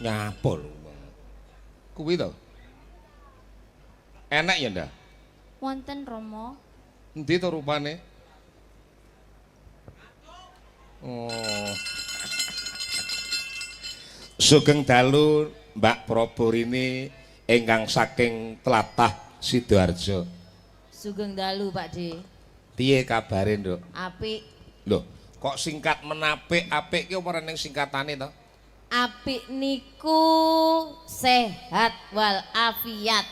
Nyapa lho. Kuwi to. Enak ya ndak? Wonten Rama. Endi to rupane? Oh. Sugeng dalu Mbak Praborini ingkang saking tlatah Sidoarjo. Sugeng dalu Pakde. Piye kabare, Nduk? Apik. Lho, kok singkat menapik apik ki ora ning singkatane to? Apik niku sehat wal afiat.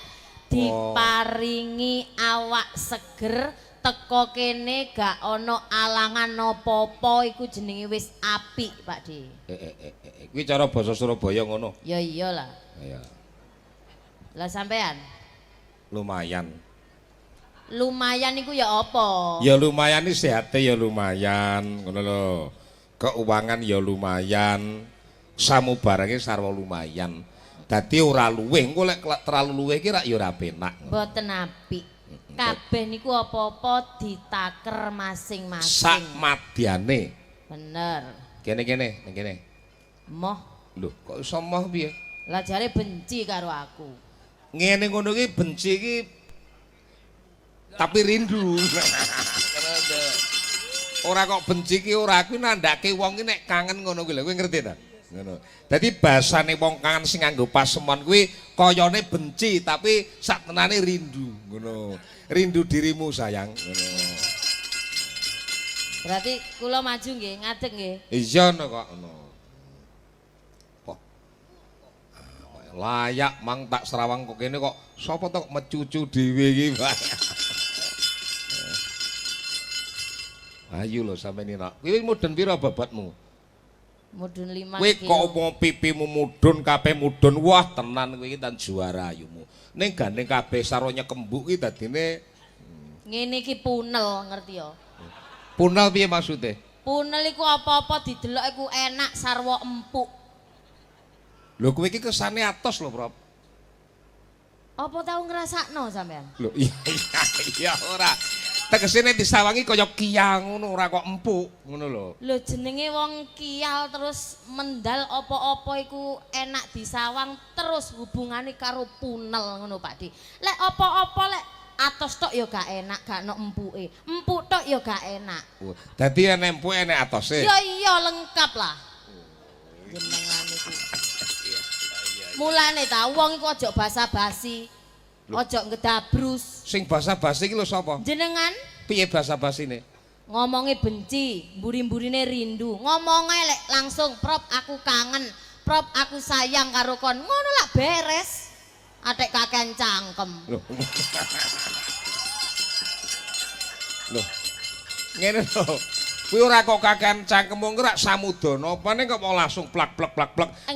Diparingi awak seger teko kene gak ana alangan napa-apa iku jenenge wis apik Pakde. Kuwi cara basa Surabaya ngono. Ya iyalah. Ya. Lah sampean Lumayan. lumayan iku ya apa? Ya lumayan iki sehate ya lumayan, ngono lho. Keuangan ya lumayan. Samubarake sarwa lumayan. Dadi ora luweh, engko lek terlalu luweh iki rak ya ora penak. Mboten apik. Kabeh niku apa-apa ditaker masing-masing. Sak madyane. Bener. Kene-kene, ning kene. Moh. Lho, kok iso moh piye? Lah jare benci karo aku. Ngene ngono iki benci iki tapi rindu. Ora kok benci ki ora kuwi nandhake wong ki nek kangen ngono kuwi lho, kowe ngerti ta? Ngono. Dadi basane wong kangen sing nganggo pasemon kuwi kayane benci tapi saktenane rindu, ngono. Rindu dirimu sayang, ngono. Berarti kula maju nggih, ngadeg nggih. Iya no kok ngono. Kok layak mang tak serawang kok kene kok sapa to kok mecucu dhewe iki, Pak. Ayo lho sampeyan nak. Kuwi mudhun pira bobotmu? Mudhun 5 Kowe kok mau pipimu mudhun kabeh mudhun. Wah, tenan kowe iki tan juara ayumu. Ning gandeng kabeh sarone kembuk iki dadine ngene iki punel, ngerti ya? punal piye maksude? Punel iku apa-apa didelok iku enak sarwa empuk. Lho kowe iki kesane atos lho, Prof. Apa tau ngrasakno sampean? Lho iya ora. Tegesine disawangi kaya kiyang ngono ora kok empuk ngono lho. Lho jenenge wong kial terus mendal apa-apa iku enak disawang terus hubungane karo punel ngono Pakde. Lek apa-apa lek atos tok ya gak enak, gak ono empuke. Empuk tok ya gak enak. Dadi enek empuk enek atose. Ya iya lengkap lah. Jenengan iku. Mulane ta wong iku aja basa-basi. Aja ngedabrus. Sing basa-basi iki lho sapa? Jenengan Piye basa-basine? ngomongnya benci, mburi-mburine rindu. Ngomongnya lek langsung, Prop aku kangen, Prop aku sayang karo kon. Ngono lah beres. Atek kakean cangkem. Loh. Loh. Ngene lho. Kuwi ora kok kakean cangkem wong rak samudana, apane kok mau langsung plak.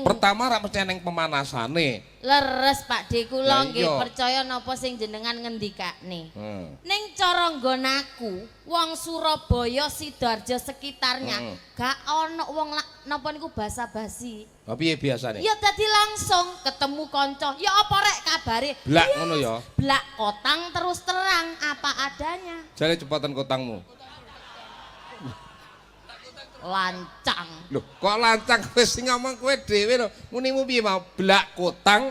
Pertama rak mesti ning pemanasane. Leres Pakde kula Lah nggih iya. percaya napa sing jenengan ngendikane. Hmm. Ning cara nggonaku, wong Surabaya Sidoarjo sekitarnya gak ono wong napa niku basa-basi. Lah piye biasane? Ya dadi langsung ketemu kanca. Ya apa rek kabare? Blak Yes, ngono ya. Blak kotang terus terang apa adanya. Jare cepatan kotangmu. Lancang. Loh, kok lancang kowe sing ngomong kowe dhewe lho. Munimu piye mau blak kotang?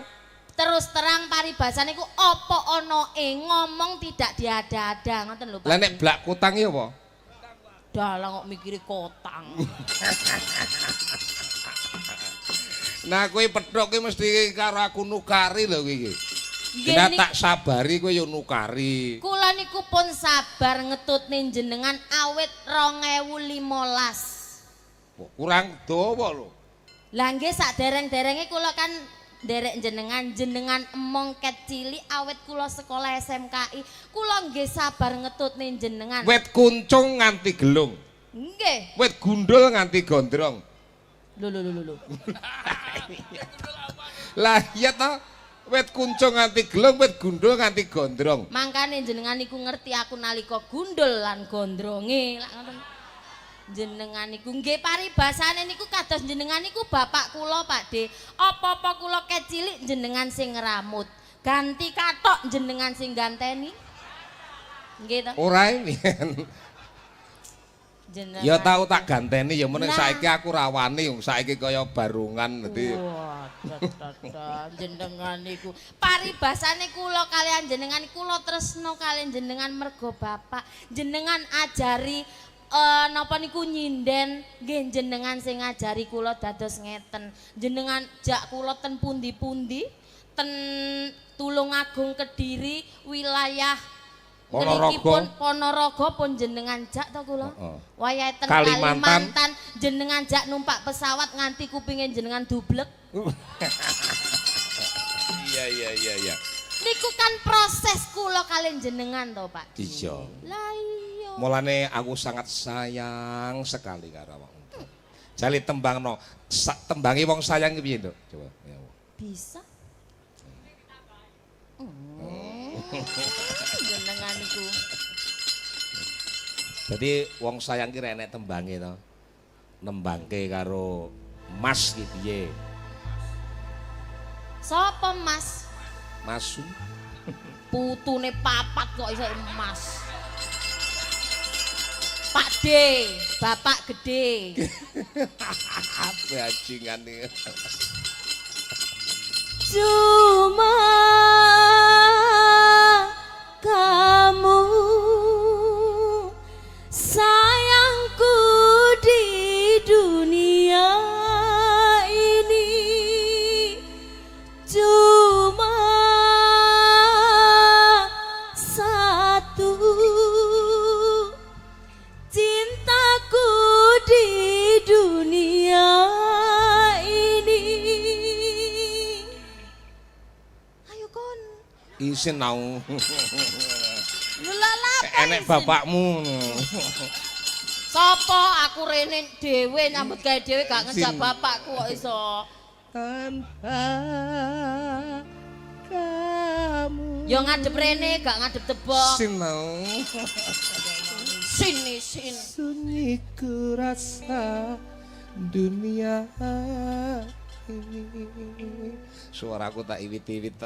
Terus terang paribasane iku apa ana ngomong tidak diada-ada ngoten lho Pak. Lah nek blak kotang ya apa? Dalang kok mikiri kotang. Nah kowe petruk ki mesti karo aku nukari lho kowe iki. Nggih, Nek Nik. tak sabari kowe yo nukari. Kula niku pun sabar ngetutne jenengan awit 2015. Wah, kurang dawa lho. Lah nggih sak dereng-derenge kula kan nderek jenengan emong ket cilik awet kula sekolah SMKI. Kula nggih sabar ngetutne jenengan. Wit kuncung nganti gelung. Nggih. Wit gundul nganti gondrong. Lho. Lah iya ta? Wit kuncung nganti gelung, wit gundul nganti gondrong. Mangkane jenengan niku ngerti aku nalika gundul lan gondronge. Lah ngoten. Jenengan niku nggih paribasane niku kados jenengan niku bapak kula Pakde. Apa-apa kula kecilik jenengan sing ngramut. Ganti katok jenengan sing ganteni. Nggih to? Ora men. jenengan. Ya tau tak ganteni ya meneh Nah. saiki aku rawani saiki kaya barungan dadi Wah, jenengan niku paribasane kula kalian jenengan kula tresno kalian jenengan mergo bapak jenengan ajari napa niku nyinden nggih jenengan sing ngajari kula dados ngeten jenengan jak kula ten pundi-pundi ten Tulungagung Kediri wilayah ngrikipun Ponorogo pun jenengan jak to kula. Wayahe ten Kalimantan jenengan jak numpak pesawat nganti kupinge jenengan dublek. Iya. Niku kan proses kula kalian jenengan to, Pak. Iya. Lah iya. Mulane aku sangat sayang sekali karo awakmu. Jali tembangno, tembangi wong sayang ki piye, Nduk? Coba. Ya. Bisa. Jenengan niku. Jadi wong sayang ki enek tembange to. Nembangke karo Mas ki piye? Sapa Mas? Masu. Putune papat kok iso emas. Pak D, Bapak gede. Bajingan iki. Cuma kamu sayangku di dunia ini cuma satu cintaku di dunia ini. Ayo kon. Isin nau. Lha Enek bapakmu. Sopo aku rene dhewe nyambut gawe dhewe gak ngejak Sin. bapakku kok iso. Tanpa kamu. Yo ngadep rene gak ngadep tebok. Sinau. Sini sin. Sunyi ku rasa dunia ini. Suaraku tak iwit-iwit.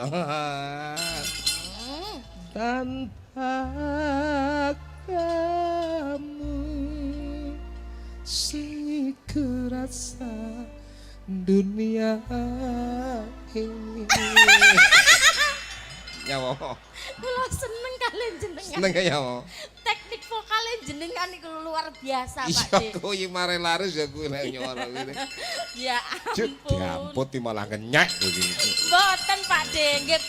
Tanpa kamu sunyi ku rasa dunia ini. Ya wo. Kula seneng kalian jenengan. Seneng ya wo. Teknik vokale jenengan iku luar biasa, Pak Iya D. kuwi mare laris ya kuwi nek nyuara ngene. Ya Cuk, ampun. diamput malah ngenyek iki. Mboten Pak D, nggih.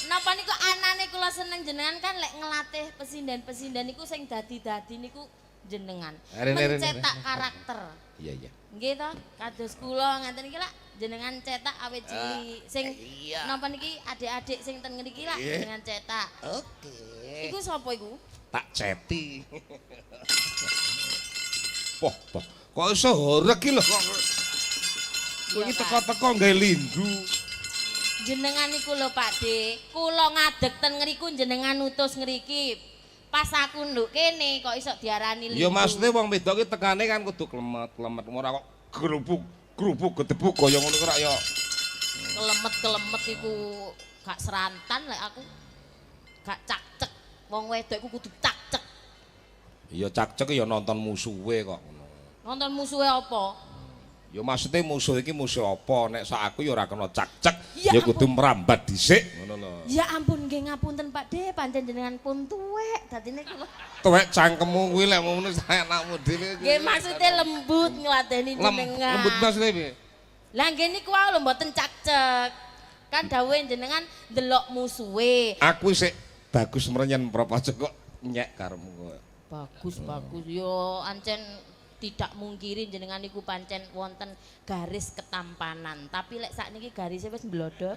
Napa niku anane kula seneng jenengan kan lek ngelatih pesinden-pesinden niku sing dadi-dadi niku jenengan. Rene. Mencetak karakter. Iya. Nggih to, kados kula ngaten iki lak jenengan cetak awet cilik. Sing napa niki adik-adik sing ten ngriki lak jenengan cetak. Oke. Iku sapa iku? Tak ceti. Poh. Kok iso horeg iki lho kok. Kowe iki Iya, Pak. teko-teko nggae lindu. Jenengan niku lho Pak D, kula ngadeg ten ngriku jenengan utus ngriki. Pas aku nduk kene kok iso diarani lindu. Ya maksudnya wong wedok iki tekane kan kudu klemet-klemet ora kok grubuk gedebuk kaya ngono kok ya. Kelemet-kelemet iku gak serantan lek aku. Gak cak-cek. Wong wedok iku kudu cak-cek. Ya cak-cek ya nonton musuhe kok ngono. Nonton musuhe apa? Ya maksudnya musuh iki musuh apa nek sak aku ya ora kena cak-cek Ya ya kudu ampun. merambat dhisik ngono lho. Ya ampun nggih ngapunten Pak D, pancen jenengan pun tuwek dadine kula. Tuwek cangkemmu kuwi lek ngono saya anakmu dhewe. Nggih maksudnya lembut ngladeni jenengan. Lembut maksudnya piye? Lah nggih niku wae lho mboten cak-cek. Kan dawuhe jenengan ndelok musuhe. Aku sik bagus merenyen proposal kok nyek karemu kok. Bagus yo ancen tidak mungkiri jenengan niku pancen wonten garis ketampanan. Tapi lek sakniki garisnya wis mblodot.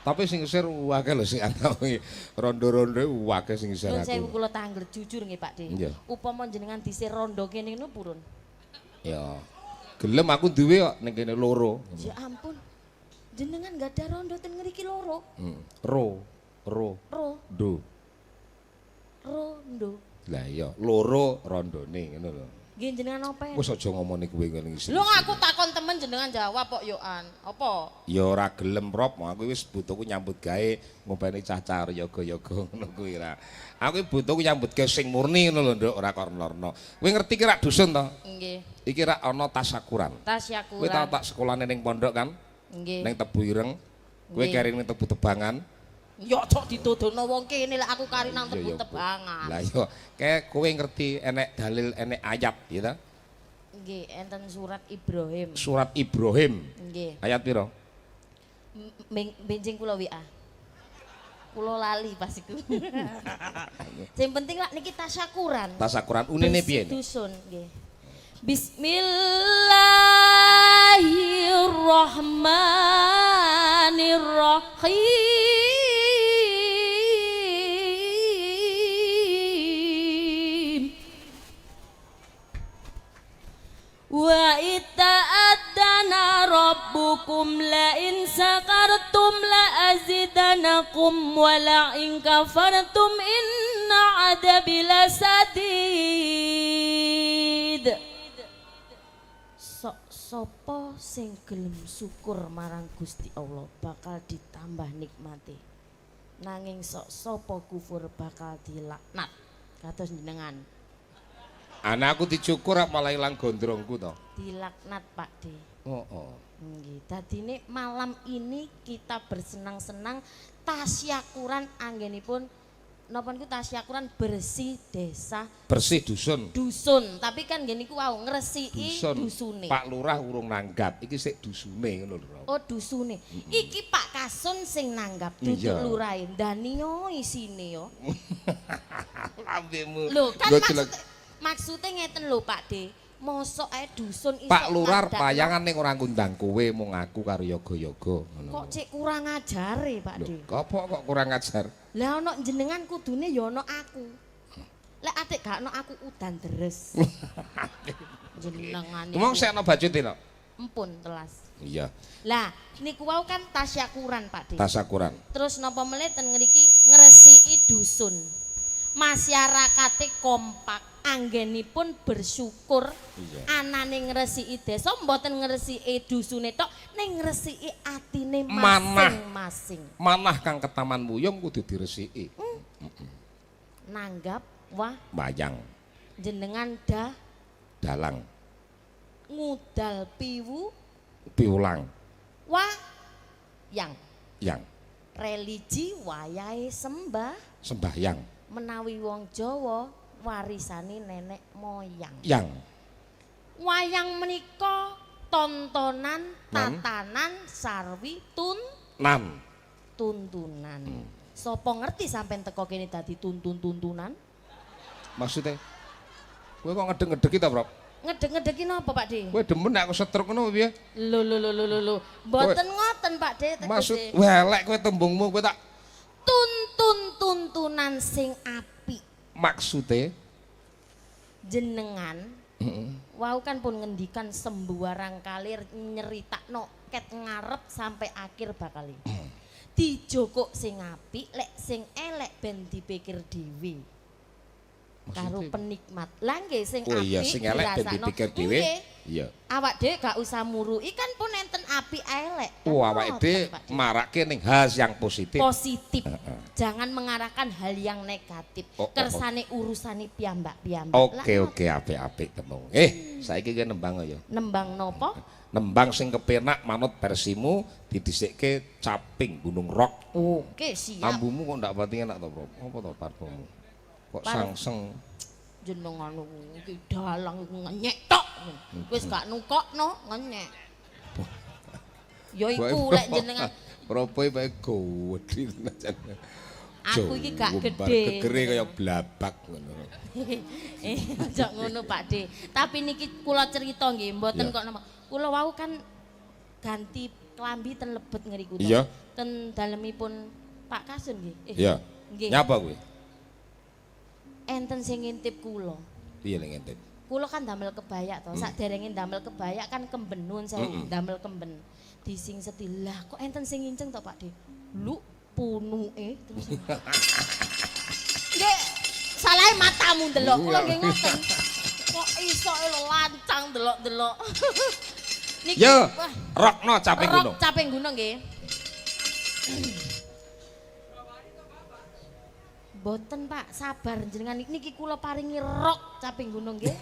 Tapi sing isir akeh lho sing ana kuwi. Rondo-rondo akeh sing isir Nuwun sewu aku. kula tangger jujur nggih Pak D. Iya. Upama jenengan disir rondo kene niku purun. Ya. Gelem aku duwe kok ning kene loro. Ya ampun. Jenengan gak ada rondo ten ngriki loro. Ro. Rondo. Lah iya, loro rondone ngono lho. Nggih jenengan apa ya? Wis aja ngomongin kowe ngene iki. Lho aku takon temen jenengan jawab kok yo an. Apa? Ya ora gelem Rob, aku wis butuhku nyambut gawe ngopeni cah-cah yoga-yoga ngono kuwi ra. Aku butuhku nyambut gawe sing murni ngono lho Nduk, ora korno-orno. Kowe ngerti ki rak dusun to? Nggih. Iki rak ana tasyakuran. Kowe tau Tasyakuran. tak sekolahane ning pondok kan? Nggih. Ning Tebu Ireng. Kowe Nggih. kering ning Tebu Tebangan. Yo cok ditodono wong kene lek aku kari nang Iya, Tebu iya, Bu. Tebangan. Lah yo, kayak kowe ngerti enek dalil, enek ayat, ya ta? Nggih, enten surat Ibrahim. Surat Ibrahim. Nggih. Ayat piro? Benjing kula WA. Kula lali pas iku. Sing penting lak niki tasyakuran. Tasyakuran unine piye? Dusun nggih. Bismillahirrahmanirrahim. Wa ita'adana rabbukum la in sakartum la azidanakum wa la in kafartum inna adabi lasadid. Sopo sing gelem syukur marang Gusti Allah bakal ditambah nikmati. Nanging sopo kufur bakal dilaknat. Kados jenengan. Anakku dicukur rak malah ilang gondrongku to. Dilaknat Pak De. Oh. Nggih, dadine malam ini kita bersenang-senang tasyakuran anggenipun napa niku tasyakuran bersih desa Bersih dusun. dusun, tapi kan nggih niku wau ngresiki Dusun. dusune. Pak Lurah urung nanggap. Iki sik dusune ngono lho. Oh dusune. Iki Pak Kasun sing nanggap Iya. duduk lurahe. Ndani yo isine yo. Lambemu. Lho kan Gua jelek. maksudnya ngeten lho Pak De. Mosok ae dusun iso Pak Lurah ngadakno- payangan ning ora ngundang kowe mung aku karo yoga-yoga ngono. Kok cek kurang ajare Pak De. Lho, kok kurang ajar? Lah ana jenengan kudune ya ana aku. Lek atik gak ana aku udan deres. Jenengan Wong sik ana baju tino. empun telas. Iya, Lah niku wau kan tasyakuran Pak De. tasyakuran. Terus napa meneh ten ngriki ngresiki dusun. Masyarakate kompak, anggenipun bersyukur. Iya. Anane ngresiki desa mboten ngresiki dusune tok, ning ngresiki atine Manah. masing-masing. Manah kang ketaman muyung kudu diresiki. Nanggap wah Bayang, jenengan dalang, ngudal piwu piulang, wah yang yang religi wayahe sembahyang, menawi wong Jawa warisane nenek moyang. yang Wayang menika tontonan, Nan. tatanan, sarwi, nan. tuntunan. Sopo ngerti sampean teko kene dadi tuntunan? Maksudnya, kowe kok ngedek-ngedeki ta, Bro? Ngedek-ngedeki napa Pak De? Kowe demen nek aku setruk ngono piye? Lho. Mboten ngoten Pak De Maksud tegese. welek kowe tembungmu kowe tak Tuntunan sing apik. maksude Jenengan wau kan pun ngendikan sembuarang kalir nyeritakno ket ngarep sampai akhir bakal dijokok sing apik lek sing elek ben dipikir dhewe karo Maksudnya? penikmat lah nggih sing Oh apik iya, sing elek ben dirasakno. dipikir dhewe. Nggih. Iya. Awak dhewe gak usah murui kan pun enten apik elek kan Oh, awake ngoten, dhewe Pak De. marake ning hal yang positif. Positif jangan mengarahkan hal yang negatif Oh. kersane urusane piyambak-piyambak. Oke, Lah, oke, apik-apik tembung. Saiki ki nembang ya. nembang nopo Nembang sing kepenak manut versimu didhisikke caping Gunung Rock. oke siap Ambumu kok ndak pati enak to, Bro? Apa to parfummu? Kok sangseng. jenengan iki dalang iku ngenyek tok wis gak nukokno ngenyek ya iku lek jenengan Propoe bae gowedi. aku iki gak Jombar gede gegere kaya blabak ngono. aja ngono Pak De tapi niki kula cerita nggih mboten Iya. kok nama kula wau kan ganti klambi ten lebet ngriku to. Iya. Ten dalemipun Pak Kasun nggih Iya. nggih Nyapa kowe? enten sing ngintip kula Piye ning ngentip? kula kan damel kebaya to sakderenge damel kebaya kan kembenun saya damel kemben dising setilah kok enten sing nginceng to Pak De lu punuke terus nggih salahe matamu ndelok kula nggih ngoten Kok iso lho lancang delok-delok. Niki Yo, wah, rokno caping rok gunung. caping gunung nggih. Boten Pak, sabar jenengan niki kula paringi rok caping gunung nggih.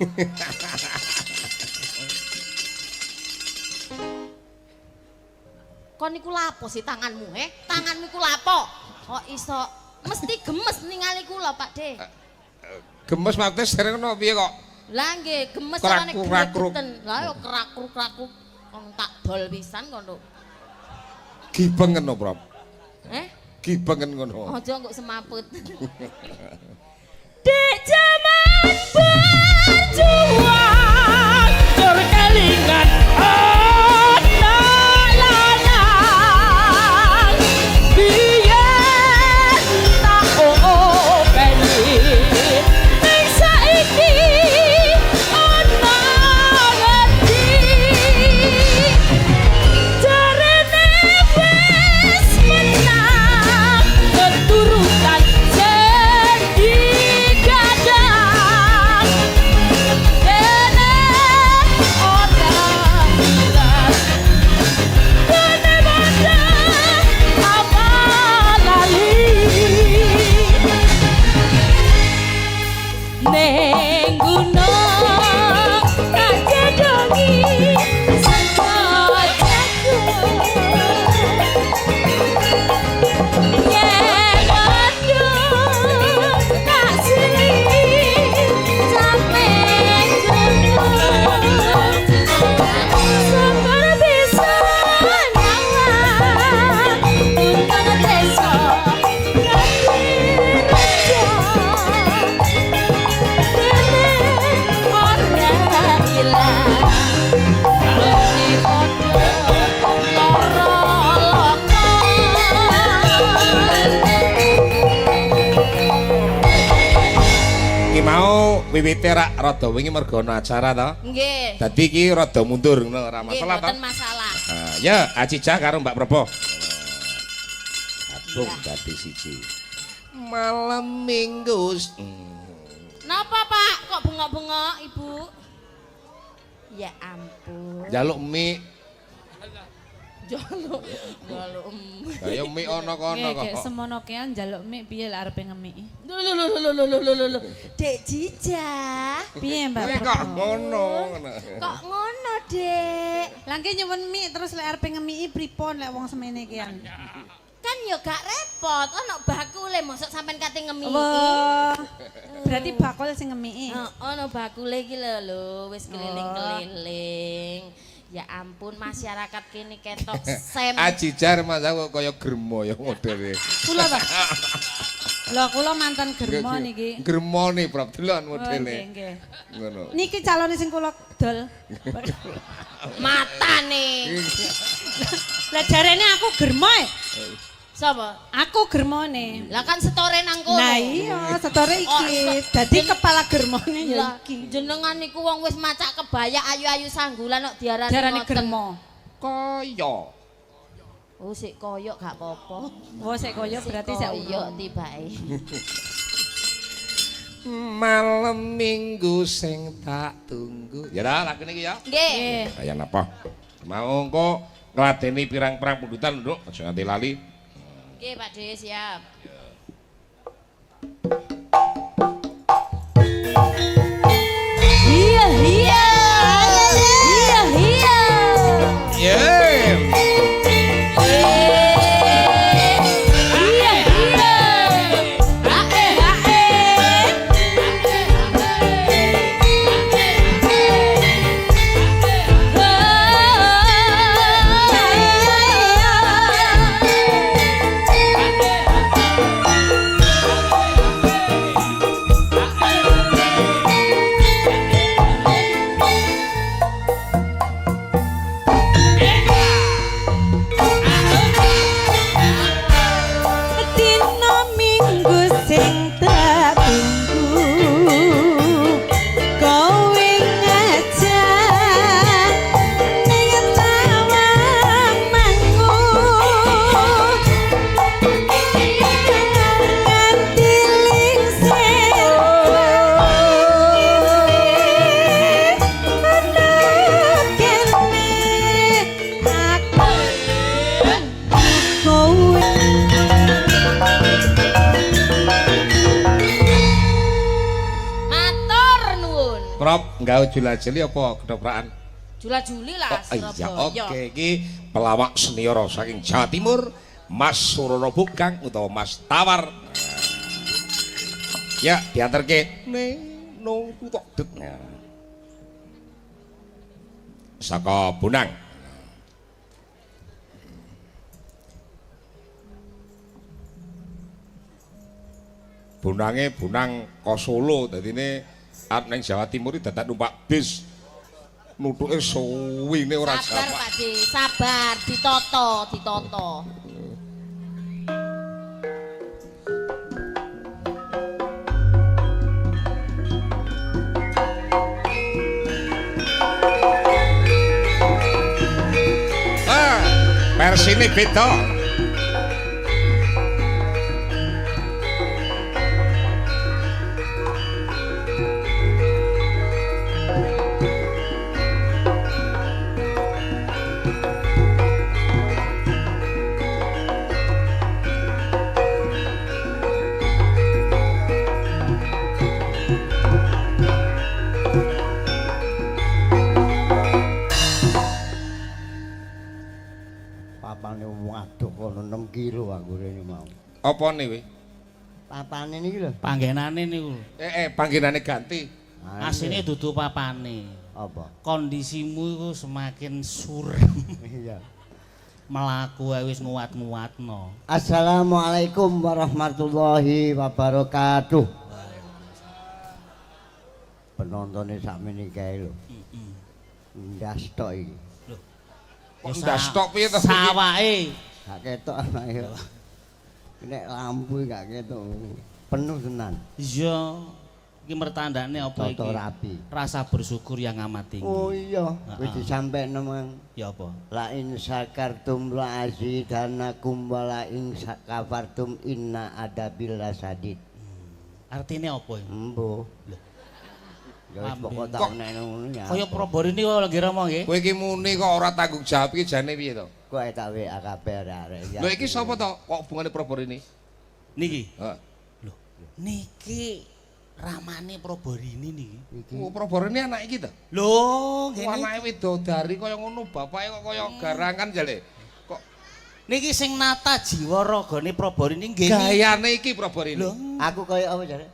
Kon niku lapo sih tanganmu, Tanganmu iku lapo? Kok iso mesti gemes ningali kula, Pak De. Gemes maksudnya sering no piye kok? Lah nggih, gemes Krak-kruk, carane krak-kruk. gregeten. Lah yo krak-kruk kon tak dol pisan kon lho. Gibengen no, Prof. Gibengen ngono. Aja kok semaput. Dek jaman berjuang tur kelingan ana lalang biyen tak openi ning saiki ana ngerti jarene wis menang keturutan jadi gadang dene ora ilang dene banda apa lali neng gunung aja dongi sama jagung yen aduh tak sili sampai gunung sampai bisa nyawang untuk desa kaki raja Iki mau wiwite rak rada wingi mergo ana acara to. nggih Dadi iki rada mundur ngono ora nggih masalah to. boten masalah Ya, Acija karo Mbak Probo. Abung dadi siji. Malam Minggu. napa Pak kok bengok-bengok Ibu ya ampun Jaluk mie. jaluk Kaya mie ana kono Kayak kok. semono kean njaluk mie piye lek arepe ngemiki. lho Dek Jija Piye Mbak? Kowe kok ngono. kok ngono Dek Lah ki nyuwun mie terus lek arepe ngemiki pripun lek wong semene kian. kan yo gak repot ono bakule mosok sampean kate ngemiki Wah. Berarti bakul sing ngemiki. ono bakule iki lho wis keliling-keliling ya ampun masyarakat kene ketok sem Ajijar mas aku kaya gremo ya modele. Kula ta. Lho kula mantan germo niki. Gremone Prof delon Oh, modele. nggih, nggih. Ngono. Niki calone sing kula dol. matane Lah jarene aku germo e. sapa Aku germone. lah kan setore nang kono Nah iya, setore iki. Dadi kepala germone ya Lah, iki. jenengan niku wong wis macak kebaya ayu-ayu sanggulan kok diarani Diarani ngoten. germo. Kaya. Oh sik koyok gak apa-apa. Oh sik koyo berarti sik koyok tibake. Malam Minggu sing tak tunggu. Ya dah lagu niki ya. Nggih. Kaya napa? Mau engko ngladeni pirang-pirang pundutan nduk, aja nganti lali. Nggih Pak De siap. Iya iya. Iya iya. Yeah. Iya iya. Hae hae. nggawe julajeli apa kedoprakan? Jula-juli lah Oh iya, Surabaya. oke iki pelawak senior saking Jawa Timur, Mas Surono Bugang utawa Mas Tawar. Ya, diantarke no tok det. Saka Bonang. Bonange Bonang ka Solo, dadine arep ning Jawa Timur iki dadak numpak bis. Nutuke suwine ora Sabar jamak. Pak De, sabar, ditoto, ditoto. Ah, versine beda. Papane wong adoh kono 6 kilo aku rene mau. Apa nih we? Papane niki lho. Panggenane niku. Panggenane ganti. Asline dudu papane. Apa? Kondisimu iku semakin suram. Iya. Melaku ae wis nguat-nguatno. Assalamualaikum warahmatullahi wabarakatuh. Penontonnya sakmene kae lho. Ndas tok iki. Kok ndas tok piye to? Sawake. Gak ketok ae. Nek lampu gak ketok. Penuh tenan. Iya. Iki mertandane apa iki? Toto rapi. Rasa bersyukur yang amat tinggi. Oh iya, wis Heeh. disampaikan Mang. Ya apa? La in syakartum la azidanakum wa la in kafartum inna adabil lasadid. Artine apa iki? Embo. Ya wis Ambil. pokok tak nek ngono ya. Kaya Proborini kok lagi ramo nggih. Kowe iki muni kok ora tanggung jawab iki jane piye to? Kok tak WA kabeh arek. Lho iki sapa to? Kok hubungane Proborini? Niki. Heeh. Lho, niki ramane Proborini niki. Iki Oh, Proborini anak iki to? Lho, ngene. Anake widodari kaya ngono, bapake kok kaya garangan jale. Kok Niki sing nata jiwa ragane Proborini nggih. gayane iki Proborini? Lho, aku kaya apa jare?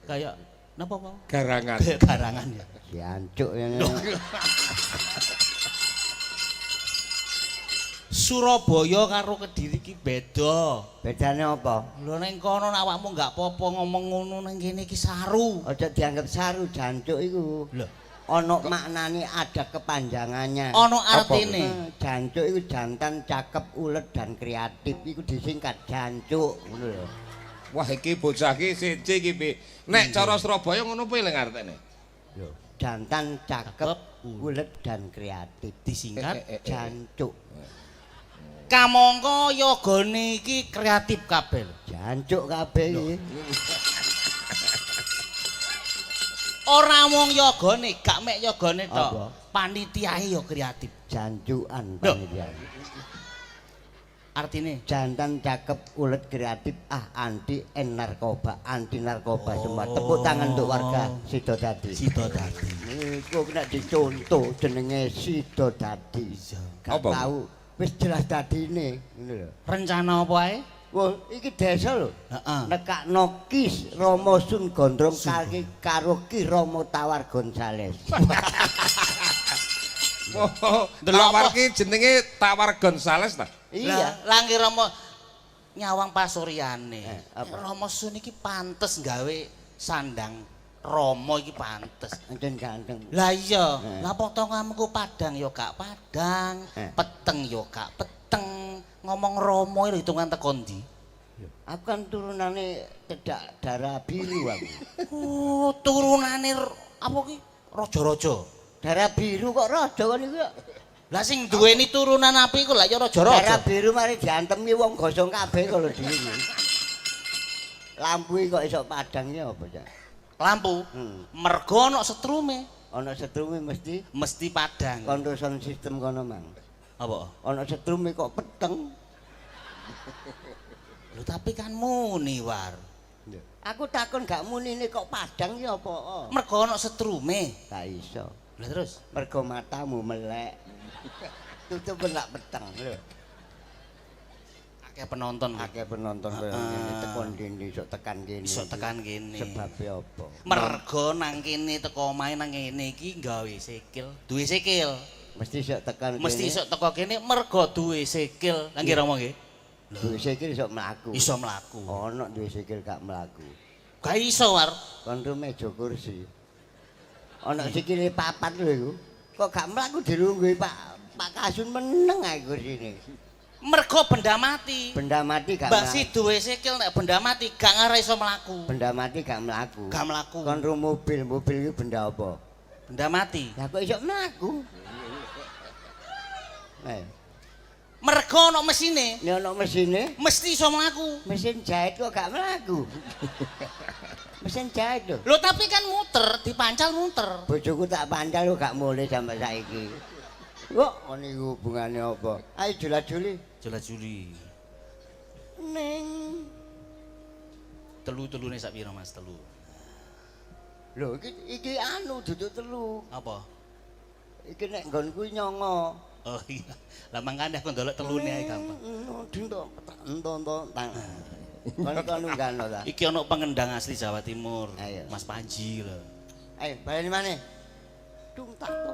kayak napa Pak? Garangan. Kayak garangan ya. Jancuk ya. Surabaya karo Kediri ki beda. Bedane apa? Lho ning kono nek awakmu gak apa-apa ngomong ngono ning kene iki saru. Aja dianggap saru jancuk iku. Lho, Ana maknane ada kepanjangannya. ana artine. Jancuk iku jantan cakep, ulet dan kreatif iku disingkat jancuk ngono lho. Wah iki bocah iki siji iki piye? Nek cara Surabaya ngono piye lho artine? Yo, jantan cakep, Cakep, ulet dan kreatif Disingkat jancuk. kamangka yogane iki kreatif kabeh. Jancuk kabeh iki. Ora mung yogane, gak mek yogane Apa? tok. Panitiae ya kreatif. Jancukan Lho. panitia. Artine Jantan cakep, ulet kreatif, anti narkoba, anti narkoba semua. Tepuk tangan untuk warga Sidodadi. Sidodadi. Niku kena dicontoh jenenge Sidodadi. Gak Apa? tahu wis jelas dadine ngono lho. Rencana apa ae? Wah, iki desa lho. Heeh. Nekakno Kis Romo Sun Gondrong karo Ki Romo Tawar Gonzales. Oh, Delok Tawar apa? ki jenenge Tawar Gonzales ta? Iya. Langge Romo nyawang pasuryane. apa? Romo Sun iki pantes gawe sandang Romo iki pantes. Ancen ganteng. Lah iya, lah potonganku padang ya gak padang, peteng ya gak peteng. Ngomong Romo itu hitungan teko ndi? Aku kan turunane cedak darah biru aku. Oh, turunane apa ki? Raja-raja. Darah biru kok raja kan iku ya. Lah sing duweni turunan api iku lah ya Darah raja-raja. biru mari diantemi wong gosong kabeh kalau dhewe. Lampu iki kok iso padang ya apa ya? Lampu. Mergo ana setrume, Ana setrume mesti mesti padang. control sound system kono mang. Apa? Ana setrume kok peteng. Lho tapi kan muni war. Aku takon gak munine kok Padang ya apa? Mergo ana setrume. Gak iso. Lah terus Mergo matamu melek. Tutup belak peteng lho. akeh penonton. Akeh penonton koyo ngene tekon kene iso tekan kene. Iso tekan kene. Sebabe apa? Mergo nang kene teko omahe nang kene iki gawe sikil, duwe sikil. Mesti iso tekan kene. Mesti iso teko kene mergo duwe sikil. Lah nggih Romo nggih. duwe sikil iso mlaku. Iso mlaku. Ono duwe sikil gak mlaku. Gak iso, War. Kon meja kursi. Ono sikile papat lho iku. Kok gak mlaku dirungguhi Pak Kasun meneng ae kursine. Mergo benda mati. Benda mati gak Mbak mlaku. si duwe sikil nek benda mati gak ngarep iso mlaku. Benda mati gak mlaku. Gak mlaku. Kon ru mobil iki benda apa? Benda mati. Lah kok iso mlaku? Mergo ana mesine. Nek ono mesine, Mesti iso mlaku. mesin jahit kok gak mlaku. Mesin jahit lho. Lho tapi kan muter, dipancal muter. Bojoku tak pancal kok gak mulai sampai saiki. Kok ngene iku hubungane apa? Ayo jula-juli. Jula Juli. Ning. Telu-telune sak pira Mas? Telu. Lho iki anu duduk telu. Apa? Iki nek nggonku nyongo. Oh iya. Lah mangkane aku ndelok telune ae gampang. Dinto tang. Kon nunggano ta. Iki ana pengendang asli Jawa Timur. Ayo. Mas Panji lho. Ayo baleni maneh. Dung tak to.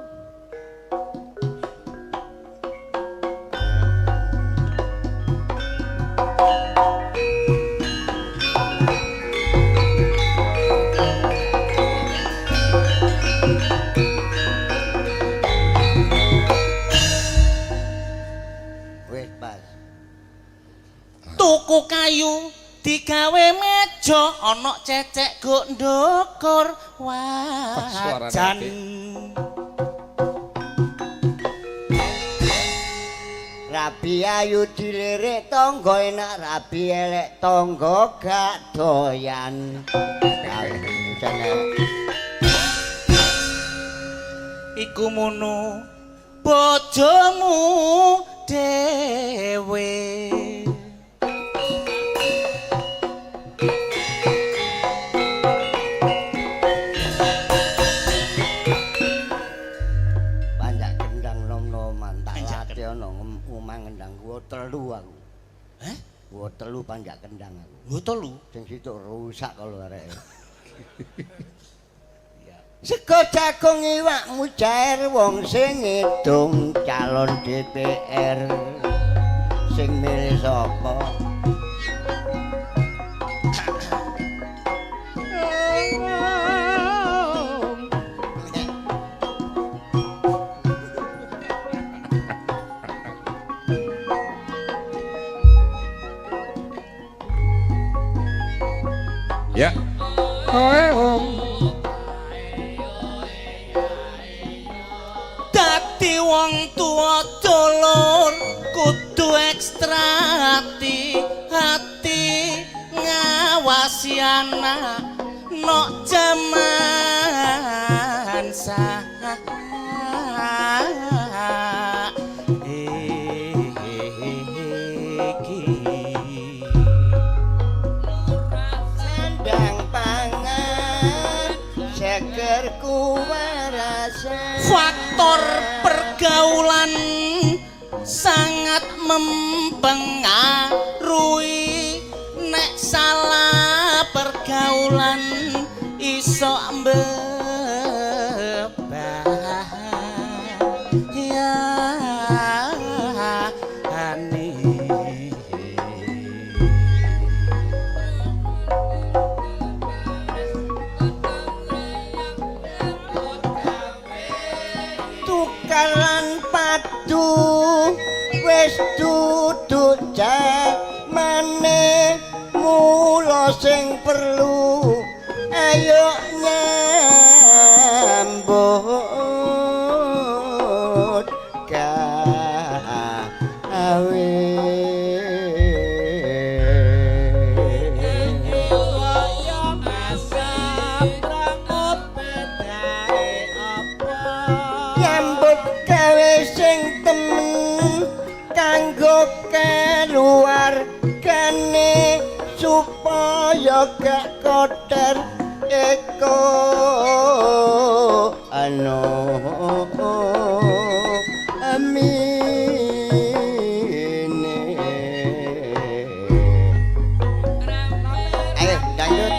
Wes pas. Tuku kayu digawe meja ana cecek go ndukur suarane wajan. Rabi ayu dilirik tangga enak, rabi elek tangga gak doyan. Iku mono bojomu dhewe. Panjak gendang nom-noman tak Panjak latih ana omah ngendang gua telu aku. Hah? Gua telu panjak kendang aku. Lho telu. Sing situk rusak kalau areke. Sego jagung iwak mujair wong sing ngedung calon DPR. Sing milih sapa? Ya. Kowe wong Dadi wong tuwa dulur kudu ekstra hati ngawasi anak nok jaman saiki. Sandang pangan seger kuwarasan. Faktor pergaulan sangat mempengaruhi. Nek salah pergaulan iso Tukaran padu wis duduk jamane mula sing perlu ayo nyambut gawe. Nyambut gawe sing temen kanggo keluargane supaya gak kotor eko amine. Ayo dangdut.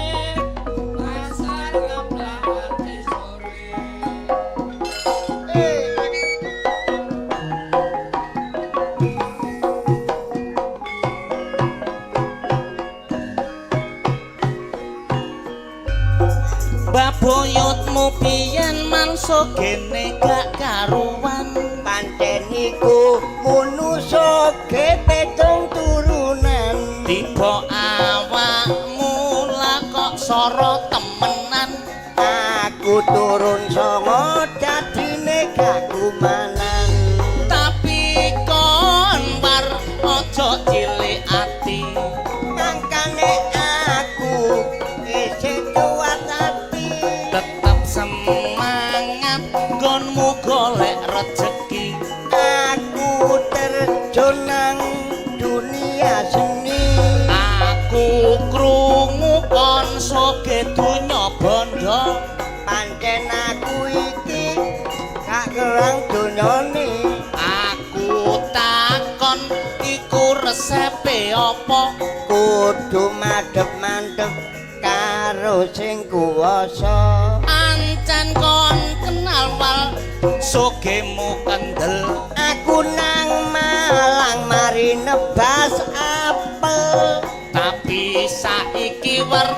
Baboyotmu piyen manso gene gak karuan. Pancen iku manusa gepetung turunan. Tiba awakmu lah kok soro temenan. Aku turun songo dadine gak kumanan. Tapi kon war ojo cilik ati. Mangkane aku isih kuat ati. Tetap semangat gonmu golek rejeki. Aku terjun nang dunia seni. Aku krungu kon soge donya bondo. Pancen aku iki gak kerang donyane. Aku takon iku resepe apa? Kudu madhep-madhep karo sing kuwasa. Ancen kon kenal wal sogemu kendel. Aku nang Malang mari nebas apel. Tapi saiki wer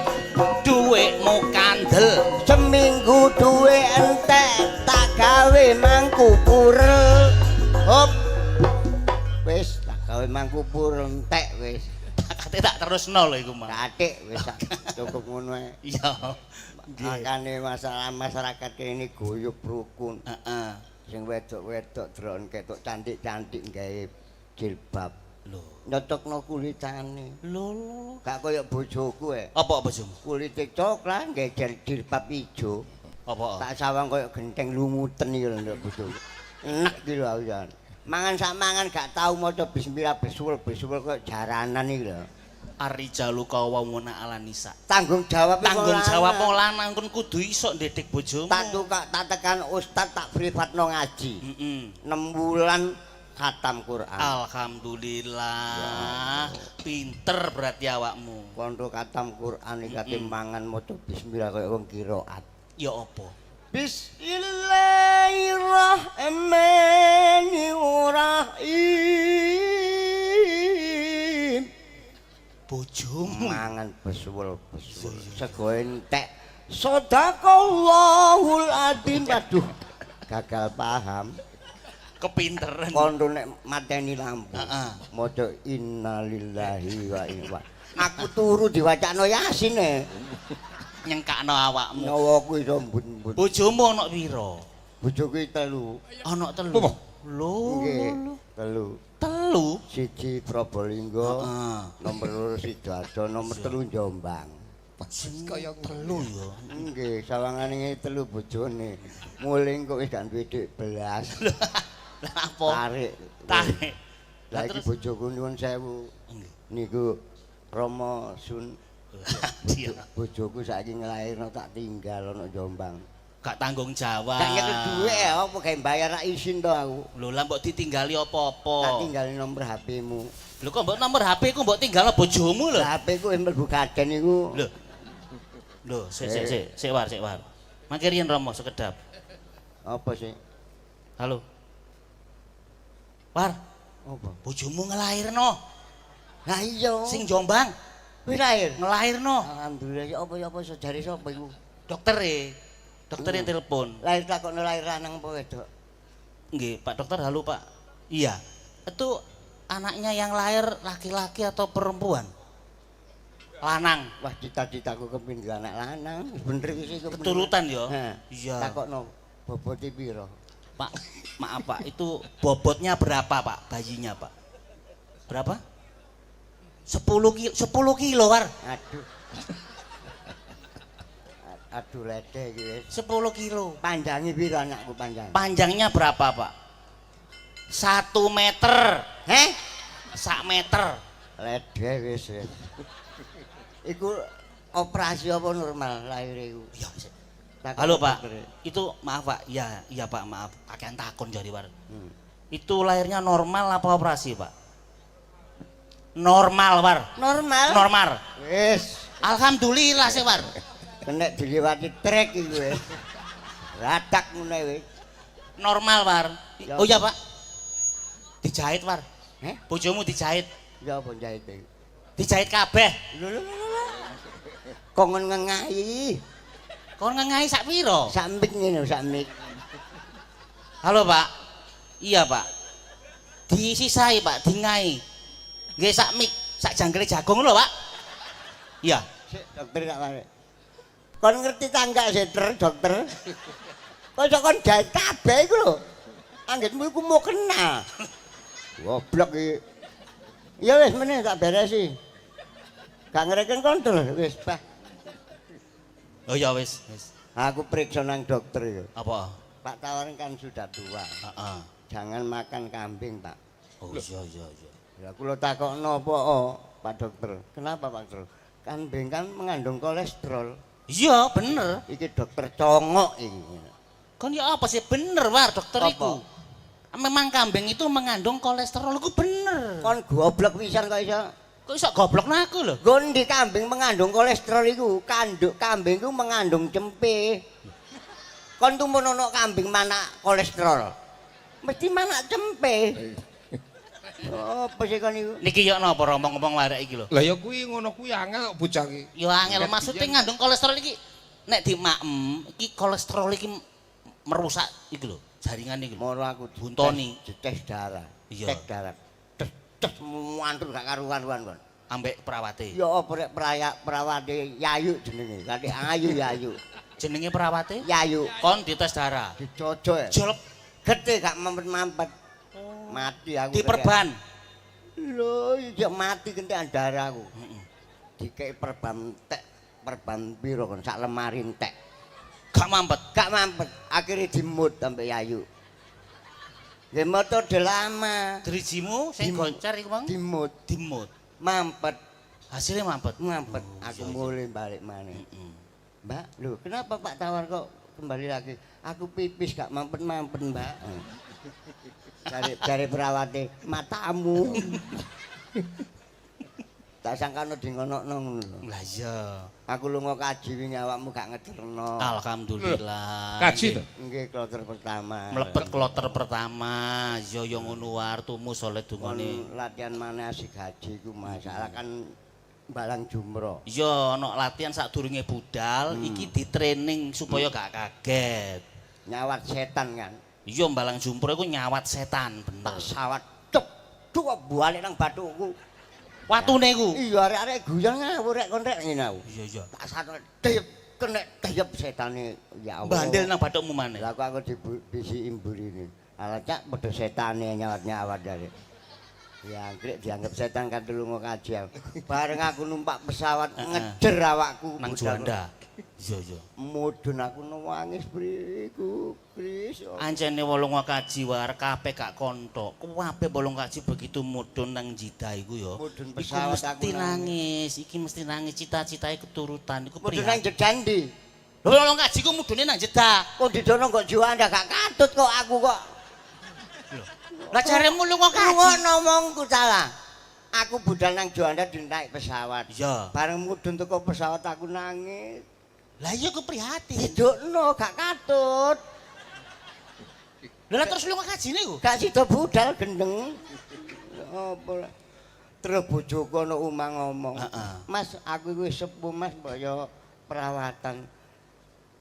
duwekmu kandel. Seminggu duwe entek tak gawe mangku purel. Hop. Wis tak gawe mangku purel entek wis. Kate tak terusno lho iku mah. Katik wis tak cukup ngono ae. Iya. Makane masalah masyarakat kene guyub rukun. Heeh. Sing wedok-wedok dron ketok cantik-cantik gawe jilbab. Lho. Nyotokno kulitane. Lho. Gak koyo bojoku Apa bojomu? kulite coklat gawe jilbab ijo. Apa? Tak sawang koyo genteng lumuten iki lho nduk bojoku. Enak iki lho aku jan. Mangan sak mangan gak tau maca bismillah besul koyo jaranan iki lho. Arijalu kawamuna ala nisa. Tanggung jawab Tanggung jawab wong lanang kon kudu iso ndedek bojomu. tak tukak tak tekan ustad tak privatno ngaji. Heeh. 6 bulan khatam Quran. Alhamdulillah. Pinter berarti awakmu. Kondo khatam Quran iki kate mangan maca bismillah koyo wong qiraat. Ya apa? Bismillahirrahmanirrahim. Bojomu Mangan besul sego entek. Shadaqallahul adzim. Aduh, gagal paham. kepinteran. Kondo nek mateni lampu. Heeh. Maca innalillahi wa inna. Aku turu diwacana Yasin e. Nyengkakno awakmu. Nyawa kuwi iso mbut-mbut. Bojomu ana pira? Bojoku 3. Ana 3. Apa? Lho. Nggih, 3. 3. Siji Probolinggo, Heeh. nomor 2 Sidoarjo, nomor 3 Jombang. Kaya 3 ya. Nggih, sawangane 3 bojone. Muling kok wis gak duwe dik belas. Lah apa? Tarik. Tarik. Lah Lah iki terus bojoku nyuwun sewu. Nggih. Niku Rama Sun. Dia Bojoku saiki nglairno tak tinggal ana Jombang. gak tanggung jawab. Gak ngerti duwe apa gawe bayar rak isin to aku. Lho lah mbok ditinggali Tak apa-apa. tinggali nomor HP-mu. Lho kok mbok nomor HP ku mbok tinggalno bojomu lho. Lah HP ku mlebu kaden iku. Lho. Lho, sik war. Mangke riyen Romo sekedap. Apa sih? Halo. War, Apa? bojomu ngelairno Lah iya. sing Jombang, wis lahir. ngelairno. Alhamdulillah ya apa sejare sapa iku? Doktere telepon. Lahir takokno lahir lanang apa wedok? Nggih, Pak Dokter, halo Pak. Iya. Itu anaknya yang lahir laki-laki atau perempuan? Lanang. Wah, cita-citaku kepingin anak lanang. Bener iki sih kepingin. Keturutan ya? Heeh. Iya. Takokno bobote piro? Pak, maaf Pak, itu bobotnya berapa Pak bayinya Pak? Berapa? 10 kilo War. Aduh. Aduh lede iki wis. 10 kilo. Panjange piro anakku panjang? Panjangnya berapa Pak? 1 meter. Heh? 1 meter. Lede wis. Iku operasi apa normal lahir iku? Iya. Takon Halo Pak, dokter. itu maaf Pak, iya Pak maaf, kakean takon jadi Pak. Hmm. Itu lahirnya normal apa operasi Pak? Normal Pak. Normal. Normal. Wis, Alhamdulillah sih Pak. kena diliwati trek iku wis. Radak ngene wis. Normal Pak. Ya. Oh iya Pak. Dijahit Pak. Heh? Bojomu dijahit. Ya apa jahit iku? Dijahit kabeh. Lho. Kongen ngengahi. Kon ngengahi sak piro? Samik ngene samik. Halo Pak. Iya Pak. Disisai Pak, dingai. Nggih sak mik, sak jangkele jagung lho Pak. Iya. Sik dokter tak mari. Kon ngerti tangga seter dokter? Kok kon jahit kabeh iku lho. Anggitmu iku mau kena. Goblok iki. Ya wis meneh tak beresi. Gak ngereken kontrol wis, Pak. Oh ya wis. Aku periksa nang dokter itu. Apa? Pak Tawar kan sudah tua. Heeh. Jangan makan kambing, Pak. Oh iya. Ya kula takokno apa, oh, Pak Dokter? Kenapa, Pak Dokter? Kambing kan mengandung kolesterol. Iya, bener. Iki dokter congok iki. Kon ya apa sih bener War dokter Apa? iku. Memang kambing itu mengandung kolesterol iku bener. Kon goblok pisan kok iso. Kok iso goblokno aku lho? Gondi kambing mengandung kolesterol iku, kambing iku mengandung cempe. Kon tuh menono kambing mana kolesterol. Mesti mana cempe. Oh, apa sih kon iku? Niki yo napa ngomong-ngomong warek iki lho. Lah ya kuwi ngono kuwi angel kok bocah iki. Yo angel maksudnya ngandung kolesterol iki nek dimakem iki kolesterol iki merusak iki lho, jaringan iki lho. Moro aku Buntoni. dites darah. Iya. Cek darah. Tes mantul gak karuan-karuan kon. Ambek perawate. Ya apa rek perawate Yayu jenenge. Kanthi ayu. Jenenge perawate? Yayu. Kon dites darah. Dijojo ya. Jolep Gede gak mampet-mampet. Mati aku. diperban. Lho, ya mati kentekan darahku. Heeh. Dikei perban tek, perban piro kon sak lemari entek. Gak mampet. Gak mampet, akhirnya dimut sampai Yayu. Nggih metode lama. Drijimu sing Dimut. goncer iku Bang Dimut, dimut. mampet, Hasilnya mampet. mampet. Oh, Aku iya, iya. mulai balik maneh. Heeh. Mbak, lho kenapa Pak Tawar kok kembali lagi? Aku pipis gak mampet-mampet, Mbak. Dari perawate matamu. Tak sangkano di ngono-ngono ngono lho. Lah iya. Aku lunga kaji wingi awakmu gak ngederno. Alhamdulillah. Kaji to. Nggih kloter pertama. Mlebet kloter pertama, yo ngono war tumu saleh dungane. Kon latihan mana asik gaji ku masalah kan balang jumroh. Yo ana latihan sadurunge budal, iki di-training supaya gak kaget. Nyawat setan kan. Iya mbalang jumpro iku nyawat setan, bener. Tak sawat cep. Duh balik nang batuku. Watune iku. Iya arek-arek guyon ngawur rek kon rek ngene aku. Iya. Tak satu tip kena tayep setane ya Allah. Bandel nang bathukmu maneh. Lah aku dibisi imburine. Ala cak padha setane nyawat-nyawat dari. Ya anggrek dianggap setan kan lunga kaji aku. Bareng aku numpak pesawat ngejer awakku Nang Juanda. Iya. Mudun aku nangis beriku, Kris. Ancene wolong kaji war kabeh gak kontok. Kabeh wolong kaji begitu mudun nang jida iku ya. Mudun Iku pesawat aku mesti nangis, iki mesti nangis cita-citae keturutan iku Mudun prihatin. nang jedandi. Lho wolong kaji ku mudune nang jeda. Kok didono kok Juanda gak katut kok aku kok. Lah jaremu lunga kaji. Ngono ngomongku salah. Aku budal nang Juanda dinaik pesawat. Iya. Bareng mudun teko pesawat aku nangis. Lah iya ku prihatin. Didukno gak katut. Lah terus lunga kaji niku. Gak sida budal gendeng. Apa terus bojoku ana omah ngomong. Heeh. Mas, aku iki wis sepuh Mas, mbok yo perawatan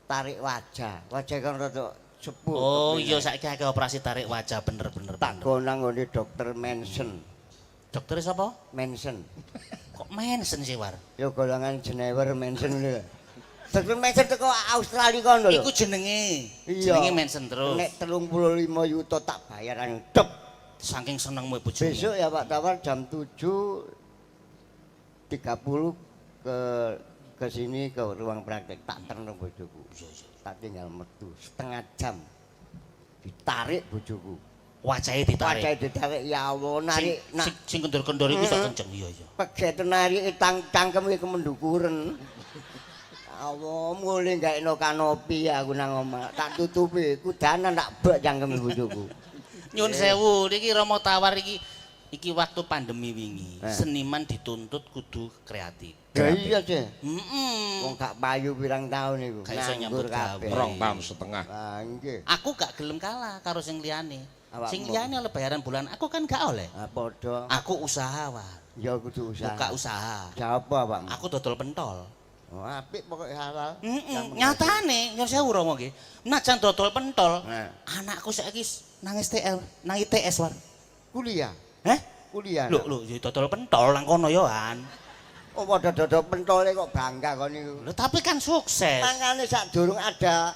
tarik wajah. Wajah kan rada sepuh. Oh iya saiki akeh operasi tarik wajah bener. tak gonang ngene dokter Manson. Dokter sapa? Manson. Kok Manson sih war? Ya golongan Jenewer Manson lho. Dokter Manson teko Australia kono lho. Iku jenenge. Iya. Jenenge Manson terus. Nek 35 yuta tak bayaran dep. Saking senengmu bojomu. Besok ya Pak Tawar jam 7.30 ke sini ke ruang praktek tak terno bojoku. Iya. Tak tinggal metu setengah jam. Ditarik bojoku. wacahe ditarik. Wacahe ditarik ya Allah narik Sing kendor-kendor iku iso kenceng iya iya. peget narik cangkem iki mendukuren. Allah mulai gaekno kanopi aku nang omah. Tak tutupi kudanan tak bek cangkeme bojoku. Nyun sewu niki Rama Tawar iki waktu pandemi wingi. Seniman dituntut kudu kreatif. Ya iya sih. Heeh. Wong gak payu pirang tahun iku. Gak iso nyambut gawe. 2 tahun setengah. Ah nggih. Aku gak gelem kalah karo sing liyane. Awakmu. Sing liyane oleh bayaran bulan, aku kan gak oleh. Ah padha. Aku usahawan. Ya kudu usaha. Buka usaha. Siapa, Pak? Aku dodol pentol. Oh, apik pokoke halal. Nyatane nyun sewu Rama nggih. Najan dodol pentol, Nah. anakku saiki nang STL, nang ITS war. Kuliah. Heh? Kuliah. Lho, ya dodol pentol nang kono yo an. Oh, padha dodol pentole kok bangga kon niku. Lho tapi kan sukses. Mangane sadurung ada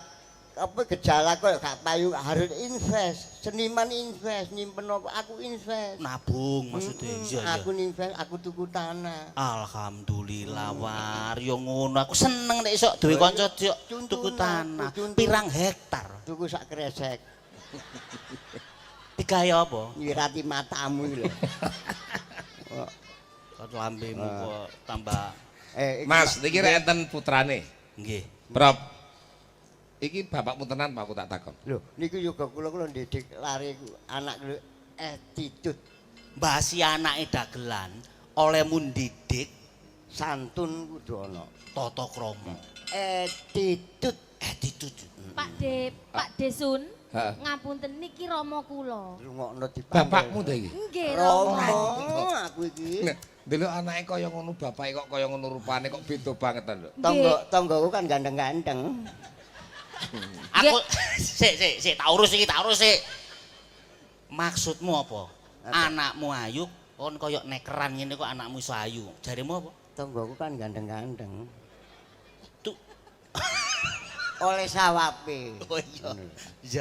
apa gejala kok gak payu harus invest. Seniman invest, nyimpen apa aku invest. Nabung maksudnya. Iya iya. Aku invest, aku tuku tanah. Alhamdulillah war, yo ngono. Aku seneng nek iso duwe kanca tuku tanah. Pirang hektar. Tuku sak kresek. Digawe apa? Nyirati matamu iki lho. Kok lambemu kok tambah Mas, niki rek enten putrane. nggih. Prof. Iki bapakmu tenan Pak aku tak takon. Lho, niku juga kula ndidik lari anak lho attitude, Mbasi anake dagelan oleh mundidik santun kudu ana. tata krama. Attitude. Pak Desun, Heeh. ngapunten niki Rama kula. Rungokno di Bapakmu ta iki? Nggih Romo Rama. aku iki. Nek delok anake kaya ngono, bapake kok kaya ngono rupane kok beda banget ta, Nduk. Tonggoku kan gandeng-gandeng. Aku sik tak urus iki, tak urus sik. Maksudmu apa? Anakmu ayu kon kaya nekeran ngene kok anakmu iso ayu. Jarimu apa? Tonggoku kan gandeng-gandeng. Tuh. Oleh sawape. Oh iya.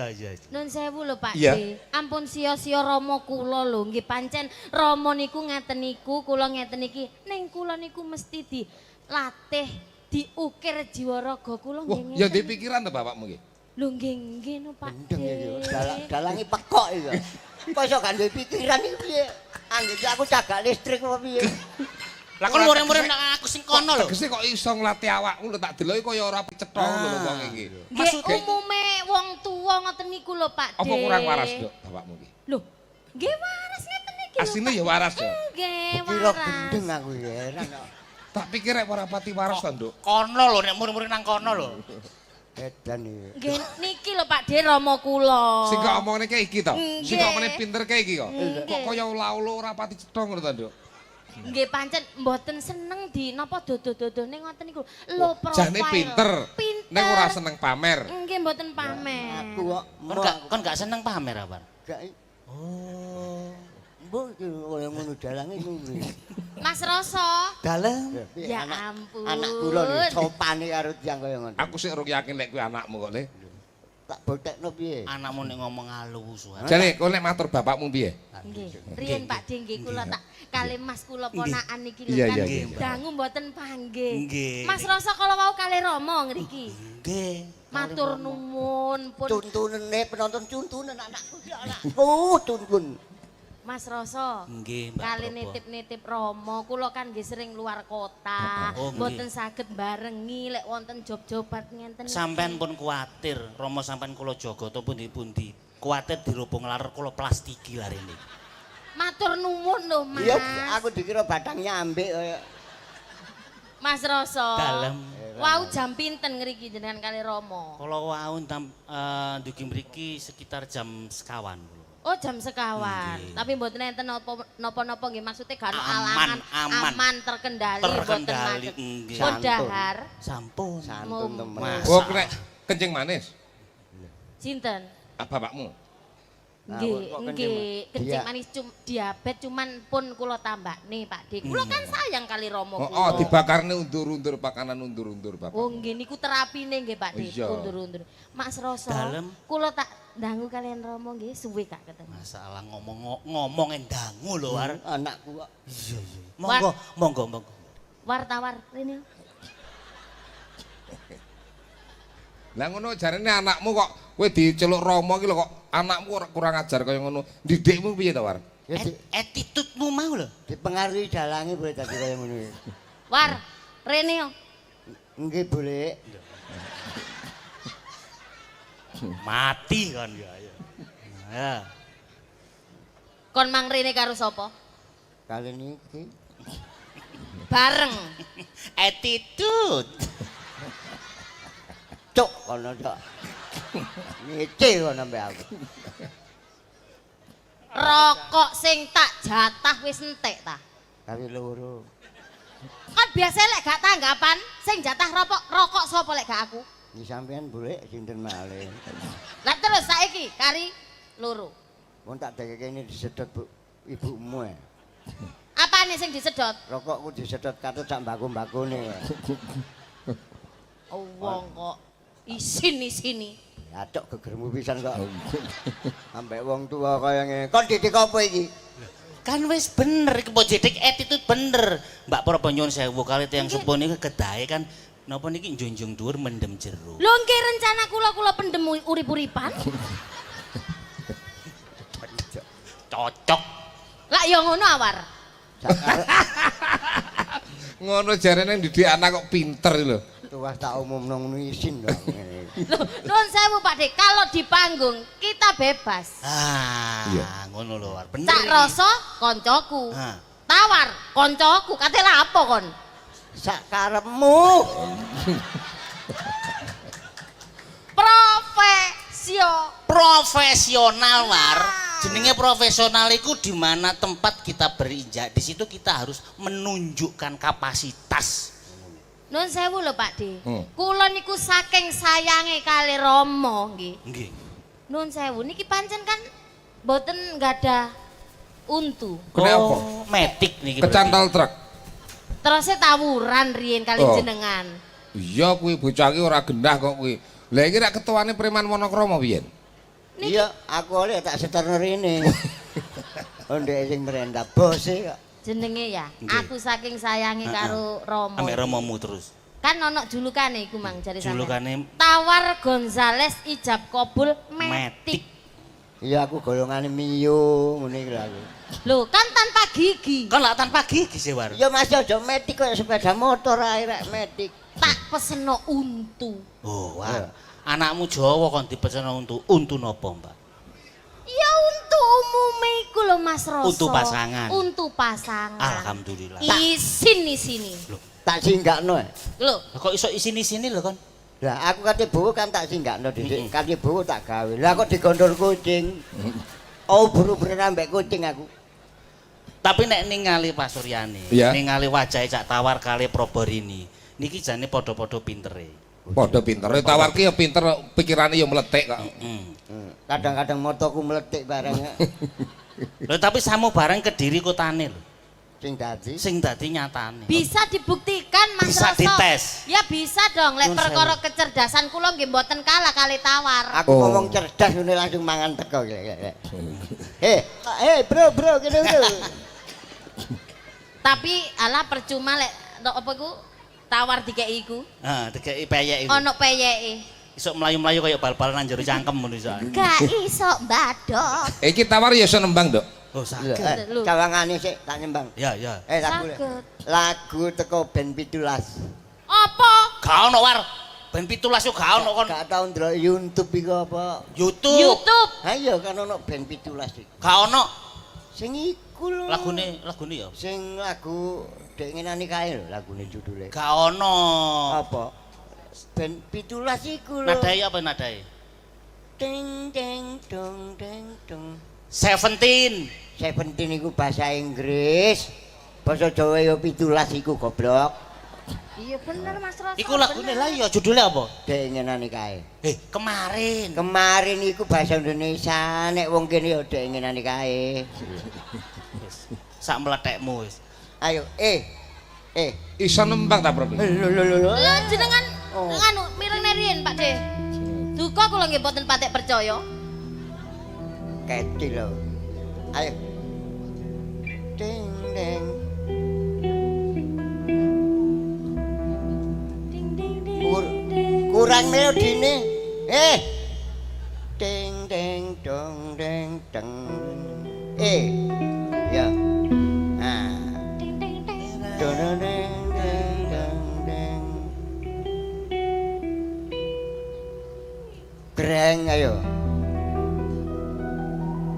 Iya. Nun sewu lho Pak Iya. D. Ampun sia-sia Rama kula lho. Nggih pancen Rama niku ngeten niku, kula ngeten iki. Ning kula niku mesti dilatih, diukir jiwa raga kula Wah, nggih. ya ngeten. di pikiran ta bapakmu iki? Lho nggih no Pak D. Gendeng iki. Dalange pekok iki. Kok iso gak duwe pikiran iki piye? Anggere aku cagak listrik apa piye? Lah kon murim-murim nang aku sing kono lho. Tegese kok iso nglatih awakmu lho tak deloki kaya ora cetha ngono lho wong iki. Nggih Maksudnya- umume wong tuwa ngoten niku lho Pak D. Apa kurang waras, Nduk, bapakmu iki? Lho, nggih waras ngeten iki lho. Asline Pak. ya waras ya. Nggih Kira waras. gendeng aku ya heran kok. Tak pikir rek ora pati waras ta, Nduk. Kono lho nek murim-murim nang kono lho. Edan iki. Nggih niki lho Pak D Rama kula. Sing kok omongne kayak iki to. Sing Nggih. kok omongane pinter kayak iki kok. Nggih. Kok kaya ula-ula ora pati cetha ngono ta, Nduk. Nggih pancen mboten seneng di napa dodo-dodone ngoten niku. Lho profile. Jane pinter. Pinter. Nek ora seneng pamer. Nggih mboten pamer. Aku kok Kon gak seneng pamer apa? gak. Oh. Mbok iki oleh ngono dalange kuwi. Mas Rasa. Dalem. Ya ampun. Anak kula nih sopane karo tiyang kaya ngono. Aku sik urung yakin lek kuwi anakmu kok, Le. Tak botekno piye? Anakmu nek ngomong halus. Jane kowe nek matur bapakmu piye? Nggih. Riyen Pak D nggih kula tak kalih Mas kula ponakan niki lho Iya, kan. iya, iya. Dangu mboten panggih. Nggih. Mas Rasa kala wau kalih Rama ngriki. Nggih. Matur nuwun pun Tuntunane penonton tuntunan anakku ki anakku tuntun. Mas Rasa. Nggih, Mbak. Kali Propo. nitip-nitip Romo, kula kan nggih sering luar kota, Oh, nggih. mboten saged barengi lek wonten job-jobat ngenten iki. Sampean pun kuatir, Rama sampean kula jaga to pundi-pundi. Kuatir dirubung laler kula plastiki larene. Matur nuwun lho, Mas. Iya, aku dikira batangnya ambek kaya Mas Rasa. Dalem. Wau jam pinten ngriki jenengan kali Romo? Kula wau dugi mriki sekitar jam sekawan. Oh, jam sekawan. Tapi mboten enten napa-napa nggih maksudnya gak ono Aman, alangan, aman. terkendali, mboten Terkendali, macet. nggih. Pun dahar. Sampun. santun temen. Mas. Oh, nek kencing manis. Sinten? Ah, bapakmu. Nggih, kok nggih, kencing Dia- manis diabet cuman pun kula tambakne Pak D. Kula kan sayang kali Romo Oh, kula. dibakarne undur-undur pakanan undur-undur bapak. Oh nggih niku terapine nggih Pak D, Iya. undur-undur. Mas Rasa, Dalem. kula tak dangu kalian Romo nggih suwe gak ketemu. Masalah ngomong endangu lho, War. Anakku kok Iya, iya. Monggo, monggo, monggo. War-tawar rene. Lah ngono jarene anakmu kok kowe diceluk Rama iki lho kok anakmu ora kurang ajar kaya ngono. Didikmu piye to, War? Ya Attitude-mu mau lho. dipengaruhi dalange boleh dadi kaya ngono. War, rene yo. Nggih, boleh. Mati kan ya. Ya. Kon mang rene karo sapa? Kali niki Bareng. Attitude. cuk kono cuk. Ngece kono mbek aku. Rokok sing tak jatah wis entek ta. Kali loro. Kan biasa lek gak tanggapan sing jatah rokok sapa lek gak aku. Iki sampean boleh sinten malih. Lah terus saiki kari loro. Wong tak dekeke ini disedot Bu ibumu ya. Apane sing disedot? Rokokku disedot katut sak mbako-mbakone. Oh, wong kok isin-isini. Ya tok gegermu pisan kok. Ambek wong tua kaya ngene. Kon didik apa iki? Kan wis bener iki Pojedik attitude bener. Mbak Prabu nyuwun sewu kali tiyang sepuh niku kedahe kan napa niki njunjung dhuwur mendem jero. Lho nggih rencana kula pendem urip-uripan. Cocok. Lah ya ngono awar. Ngono jarene didik anak kok pinter lho. Tuwas tak umumno ngono isin dong. Loh, nuwun sewu Pak Dik, kalau di panggung kita bebas. Ah, ngono lho, War. Bener. Cak iki. rasa koncoku. Ha. Tawar koncoku, kate lha apa kon? Sak karepmu. Profesional, War. Jenenge profesional iku di mana tempat kita berinjak. Di situ kita harus menunjukkan kapasitas. Nuwun sewu lho Pak Dik. Kula niku saking sayange kali Rama nggih. Nggih. Nuwun sewu niki pancen kan mboten nggadah untu. Kena apa? Metik niki. Kecantol truk. Terusé tawuran riyen kali Oh. jenengan. Iya kuwi bocah ki ora gendah kok kuwi. Lah iki rak ketuane Preman Wonokrama piyen? Iya, aku oleh tak seterno rene. Ndek sing merenda bose kok. Jenenge ya, Nggih. aku saking sayange karo Rama. Ambek romomu terus. Kan ono julukane iku Mang jare sampean. Julukane Tawar Gonzales Ijab Kabul Metik. Metik. Iya aku golongane Mio ngene iki lho aku. Lho, kan tanpa gigi. Kan lak tanpa gigi sih, War. Ya Mas aja metik kaya sepeda motor ae rek metik. Tak peseno untu. Oh, War. Anakmu Jawa kon dipeseno untu napa, Mbak? Ya untu umume iku lho Mas Roso. Untu pasangan. Untu pasangan. Alhamdulillah. Isin di sini. Tak singgakno. Lho, Lah kok iso isini-sini lho, kon? Lah aku kate bowo kan tak singgakno dhisik. Kate bowo tak gawe. Lah kok digondol kucing. Oh buru-buru ambek kucing aku. Tapi nek ningali Pak Suryani, Iya. ningali wajahe Cak Tawar kali Proborini, niki jane padha-padha pintere. Padha pintere Tawar ki ya pinter pikirane ya meletik kok. Kadang-kadang motoku meletik bareng. Lho tapi samu bareng Kediri kotane lho. Sing dadi Sing dadi nyatane. bisa dibuktikan Mas Bisa Roso. dites. Ya bisa dong, lek Nyun perkara kecerdasan kula nggih mboten kalah kali Tawar. aku Oh. ngomong cerdas ngene langsung mangan teko. Bro kene bro. Tapi ala percuma lek apa iku Tawar dikeki iku. Heeh, dikeki peyek iku. Ono peyeke. Iso mlayu-mlayu kaya bal-balan nang jero cangkem ngono iso. Gak iso mbadok. Iki Tawar ya iso nembang, Dok. Oh, saged. Lho. Cawangane sik tak nyembang. Ya, ya. Lagu. Saged. Lagu teko band 17. Apa? Gak ono War. Ben 17 yo gak ono kon. Gak tau ndelok YouTube iku apa. YouTube. YouTube. Ha iya kan ono band 17 iki. Gak ono. Sing iku lho. Lagune ya. Sing lagu Dek ngenani kae lho lagune judule. Gak ono. Apa? Band 17 iku lho. Nadai apa nadai? Ding ding dong ding dong. 17. 17 iku bahasa Inggris. Basa Jawa ya 17 iku goblok. Iya bener Mas Roso. Iku lagune lah ya judulnya apa? Dek ngenani kae. Kemarin. Kemarin iku bahasa Indonesia, nek wong kene ya dek ngenani kae. Sak meletekmu wis. Ayo, Iso nembang ta, Bro? lho. Lho jenengan nganu mireng riyen Pak De. Duka kula nggih mboten patek percaya. Kecil lho. Ayo. Ding ding. Ding ding ding. Kurang melodine. Ding ding dong Ya. Nah. Deng deng deng deng. Greng ayo.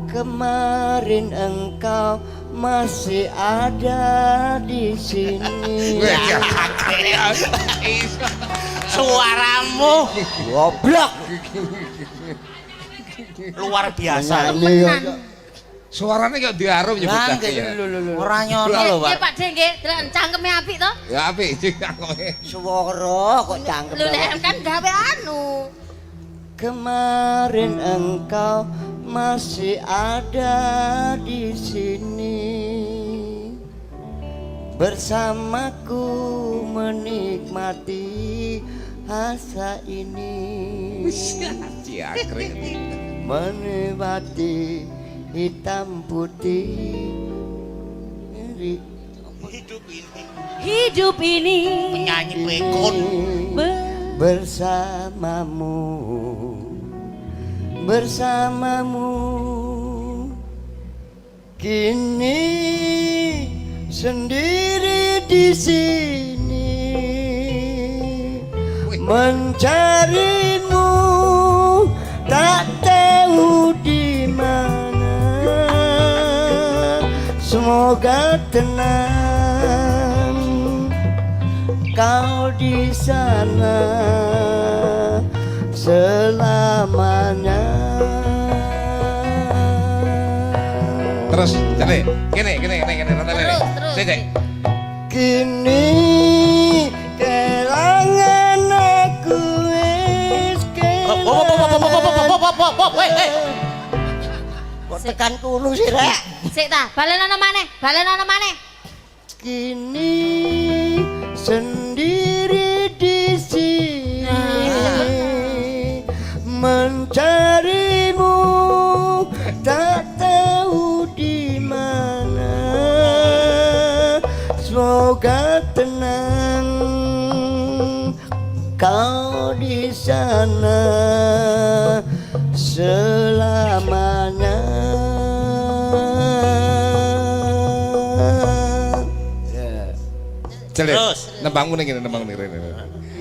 Kemarin engkau masih ada di sini. Suaramu Goblok. luar biasa. Suaranya kok diarum ya bocah Nggih, ya. ora nyono lho, Nggih, Pak. Pak De nggih, delok cangkeme apik to? Ya apik sing ngakoke. Suara kok cangkem. Lho nek kan gawe anu. Kemarin engkau masih ada di sini bersamaku menikmati asa ini. Ciakre. Menikmati hitam putih Hidup ini Penyanyi pekun. bersamamu kini sendiri di sini mencarimu tak tahu di mana. Semoga tenang kau di sana selamanya. Terus jadi kene rata Terus. Cek. Kini kelangan aku wis kok tekan kuno sih rek. Sik ta, balenono maneh. Kini sendiri di sini mencarimu tak tahu di mana. Semoga tenang kau di sana selamanya. Jelek. Terus. Nembangmu ning kene.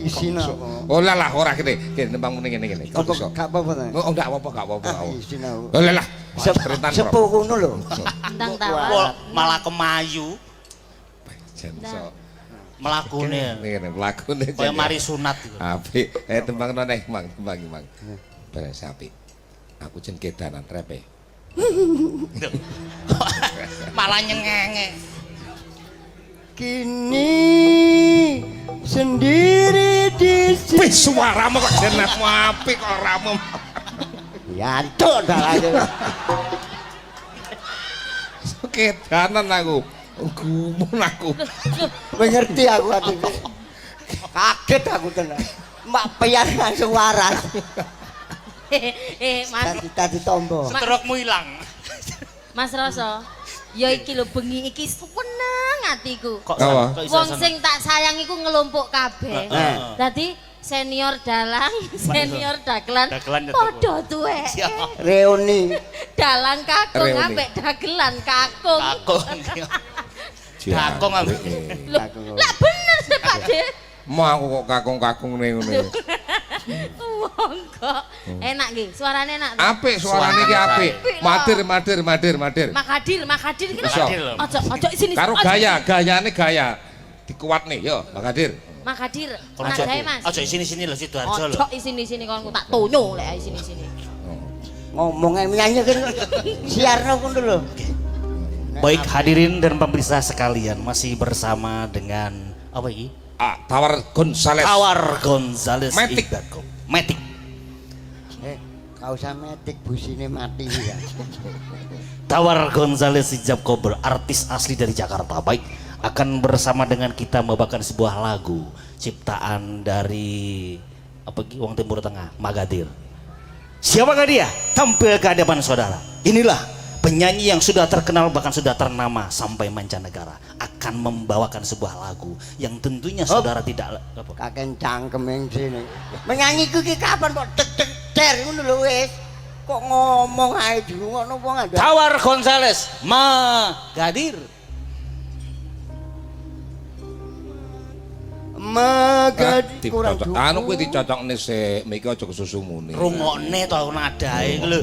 Isin apa? Oh lah ora kene. Kene nembangmu ning kene. Apa gak apa-apa ta? Oh enggak apa-apa. Isin aku. Oh lah. Sepuh kuno lho. Tentang tawa. Wah, malah kemayu Jenso. melakune. Ngene mlakune. Kaya mari sunat iku. Apik. Tembang neh, Mang. Tembang. Beres apik. Aku jen kedanan repe. Malah nyengenge. Kini sendiri di sini. Wis suaramu kok jenatmu apik kok ramu. Yantuk dah aja. Kedanan aku. Gumun aku. Mengerti aku hati. Kaget aku tenan. Mak pian langsung waras. Mas Tadi tombo. Stroke-mu ilang. Mas Roso. Ya iki lho bengi iki seneng atiku. Kok Apa? kok iso Wong seneng? sing tak sayang iku ngelumpuk kabeh. Heeh. Dadi senior dalang, senior dagelan Dagelan ya padha tuwek. Reuni. Dalang kakung Reuni. ambek dagelan kakung. Kakung. Kakung ambek. Loh, lah bener sih Pak De. Mau aku kok kakung-kakung ning ngene. Wong kok enak nggih, suarane enak. to? Apik suarane iki apik. Madir. Makadir iki Iso. lho. Aja sini. Karo gayane gaya. Dikuat nih, yo, Makadir. Makadir. Kon Nak aja gawe Mas. aja sini-sini lho Sidoarjo lho. Ojo isini-sini kon tak tonyo lek isini-sini. Ngomongnya menyanyi kan siarno kuno lho. Baik hadirin dan pemirsa sekalian, masih bersama dengan apa iki? Tawar Gonzales. Tawar Gonzales Matic. Ibaco. Matic. Kau usah metik busine mati ya. Tawar Gonzales Ibaco berartis asli dari Jakarta. Baik, akan bersama dengan kita membawakan sebuah lagu ciptaan dari apa iki wong Timur Tengah, Magadir. Siapakah dia? Tampil ke hadapan saudara. Inilah penyanyi yang sudah terkenal bahkan sudah ternama sampai mancanegara akan membawakan sebuah lagu yang tentunya saudara tidak apa? Kakek cangkem yang sini. Menyanyi ku ki kapan kok tek tek ter ngono lho wis. Kok ngomong ae dirungokno wong anda. Tawar Gonzales Magadir. Magadi kurang dicocok. Anu kuwi dicocokne sik, miki aja kesusu muni. Rungokne to nadae iku lho.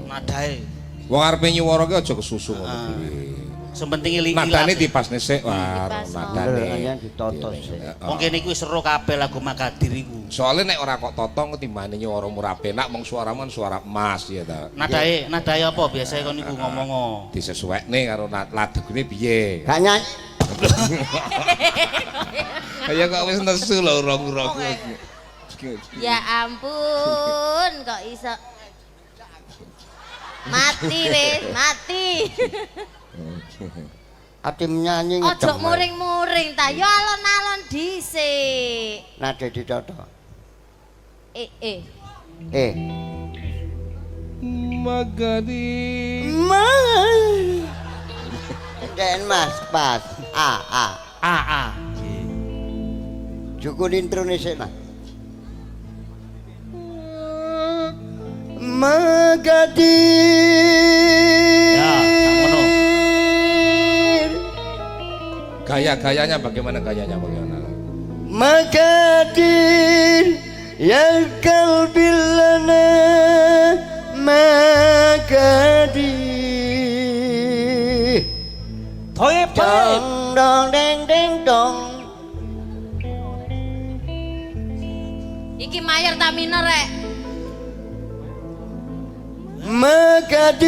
Nadae. Wong arepe nyuwara ki aja kesusu ngono kuwi. Sementing ilang. Nadane dipasne sik war Dipas, nadane. Kalian ditoto sik. Wong kene iku wis seru kabeh lagu Magadir iku. Soale nek ora kok totong ketimbane nyuwara murah penak mong suaramu kan suara emas ya ta. Nadae apa biasane kon niku ngomong. Disesuekne karo lagune piye. Gak nyanyi. Ya kok wis nesu lho urung-urung. Ya ampun, kok iso mati wis, mati. Ati nyanyi Ojo ngedem. muring-muring ta, yo alon-alon dhisik. Nada ditoto. Eh. Magadi. Den Mas, pas. A. Jukun introne sik nah. Magadir. Ya, sakmono. Gaya-gayanya bagaimana gayanya bagaimana? Magadir ya kalbil lana Magadir. Toyep. Dong dong deng deng dong. Iki mayor ta minor rek? Magadir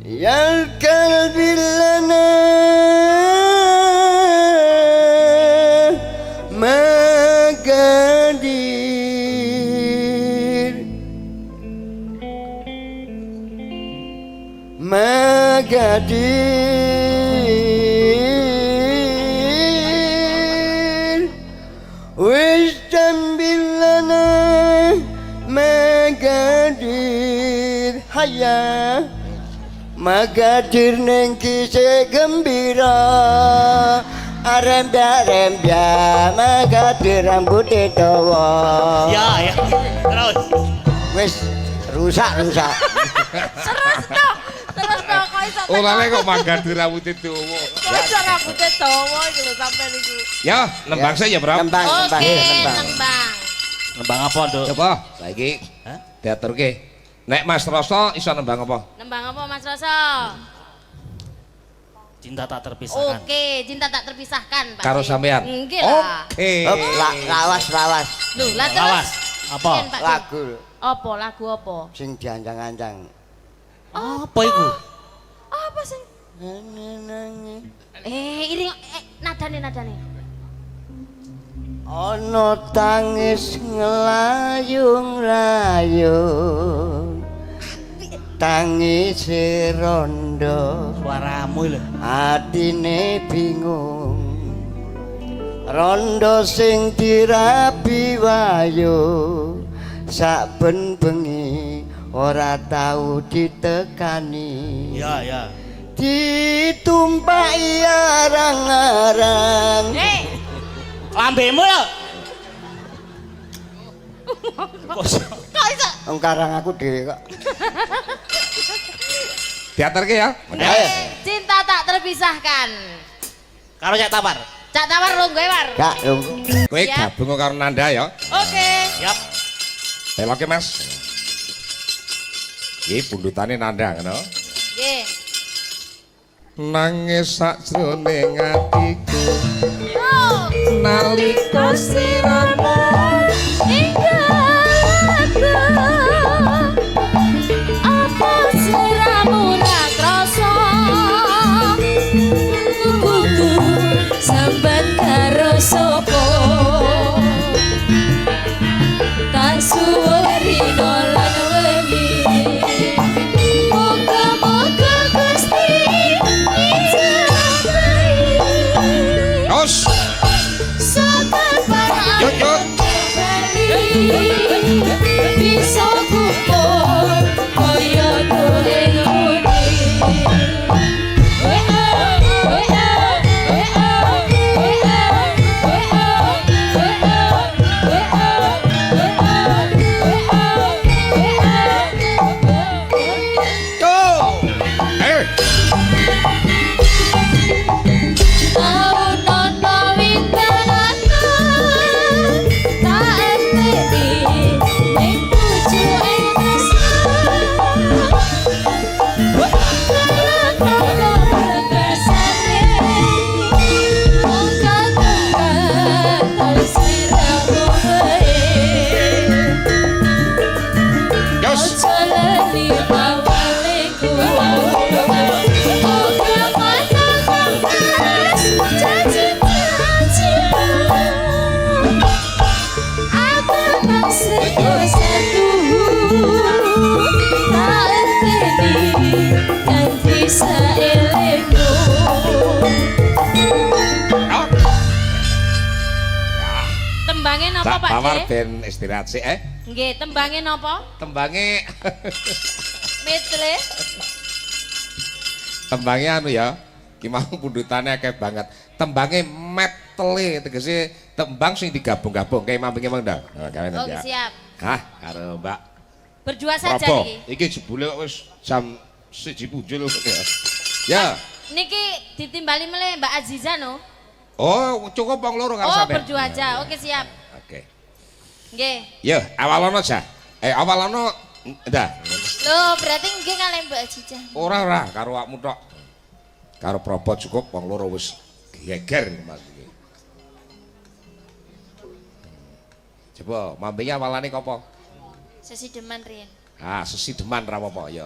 ya kalbil lana Magadir Magadir wisdom bilana Magadir haya Magadir neng kise gembira Arembya Magadir rambutnya dawa Ya. Terus. wis rusak Terus to kok iso Olane kok Magadi rambute dawa. kok iso rambute dawa iki lho sampean iku. Ya, nembang sik ya, Bro. nembang Oke, nembang nembang. Nembang apa, Nduk? Coba saiki. Hah? Diaturke. Nek Mas Rasa iso nembang apa? Nembang apa Mas Roso? Cinta tak terpisahkan. Oke, cinta tak terpisahkan, Pak. Karo sampean. Nggih lah. Oke. Hop, lawas Lho, lah terus. Lawas. Apa? Pian, Pak? lagu Apa lagu apa? sing dianjang-anjang Apa iku? Apa sih? Iring nadane. Ana tangis nglayung-layung tangis rondo Suaramu lho. atine bingung rondo sing dirabi wayu saben bengi ora tau ditekani Ya. ditumpaki arang-arang Lambemu lho. Kok iso? wong karang aku dhewe kok Diaturke ya. ayo Cinta tak terpisahkan. Karo Cak Tawar. Cak Tawar lungguhe war. gak dong Kowe Siap. gabung karo Nanda ya. Oke. Siap. Beloke, Mas. Iki pundutane Nanda ngono. Nggih. Nangis sakjroning atiku Oh, nalika sirana ingkatku apa siramu ra krasa kuku sambat karo sapa tak suweri lan wengi moga-moga Gusti ijabahi Os. sabar para Yo. Napa Pak Tawar De? ben istirahat sih Nggih, tembange napa? Tembange Metre. tembange anu ya. Ki mau pundutane akeh banget. Tembange metele tegese tembang sing digabung-gabung kayak mampinge Mang Ndang. Nah, kawin Oke, ya. siap. Hah, karo Mbak Berdua saja Prabowo. niki. Iki jebule kok wis jam 1 punjul ya. Ya. Niki ditimbali meleh Mbak Aziza no. Oh, cukup wong loro karo Oh, sampean. berdua aja. Oke, siap. Oke. Nggih. Ya, awalono aja. Awalono ndah. Loh, berarti nggih kalih Mbak Aziza. Ora karo awakmu tok. Karo Prabowo cukup wong loro wis geger Mas iki. Coba mampinge awalane apa? Sesi deman riyen. Ah, sesideman ra apa ya.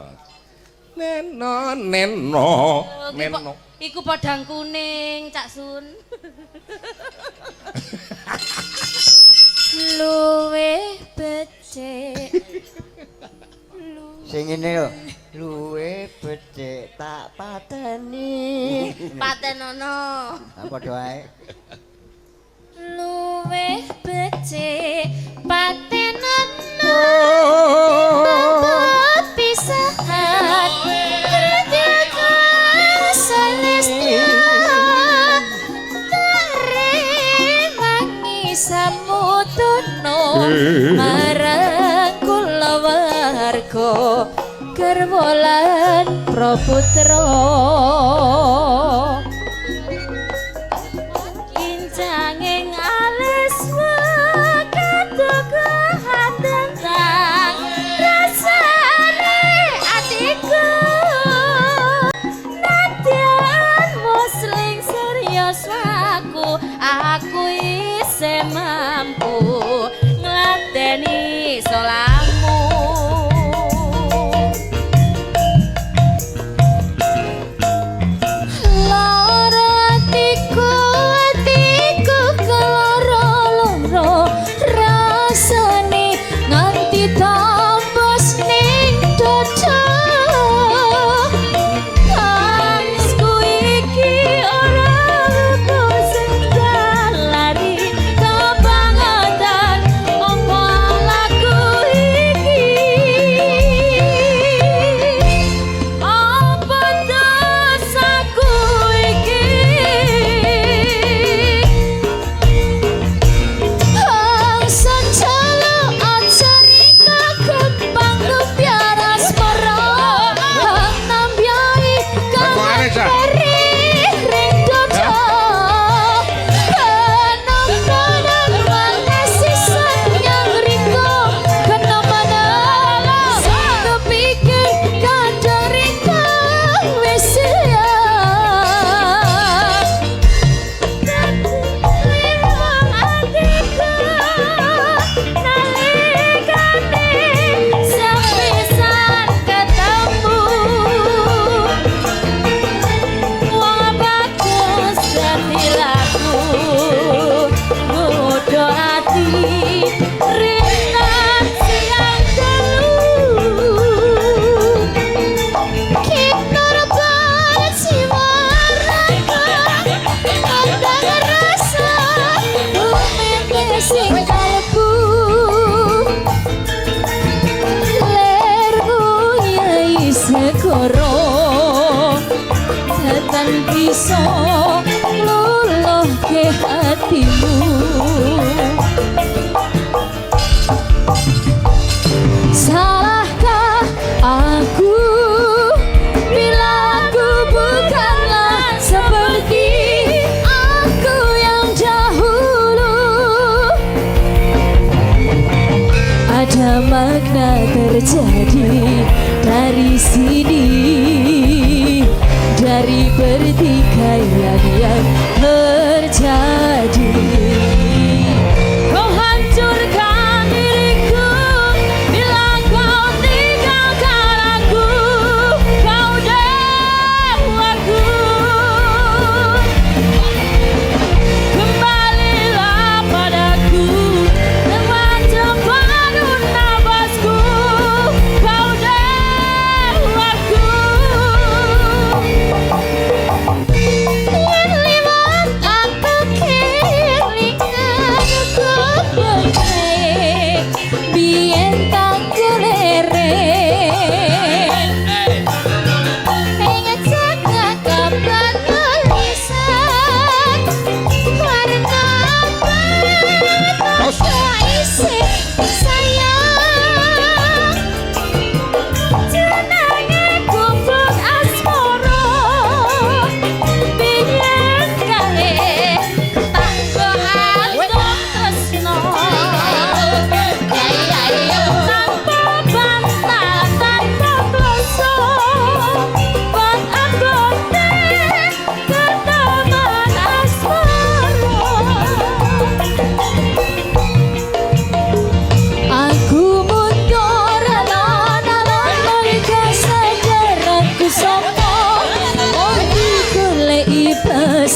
Neno Oh, neno. Iku podang kuning, Cak Sun. Luwih becik. Sing ngene lho. Luwe becik tak pateni. Patenono. Ha padha ae. Luwih becik patenono. Pisahan terjaga selesnya Taremangi samutono marang kula warga gerwolan praputra Kincanging alis wakaduga tentang rasane atiku Nadyan musling serius aku isih mampu ngladeni solamu iso luluhke hatimu salahkah aku bila aku bukanlah seperti aku yang dahulu ada makna terjadi dari sini dari pertikaian yang terjadi kau hancurkan diriku bila kau tinggalkan aku kau dewaku kembalilah padaku teman terpadu nafasku kau dewaku Yen liwat aku kiri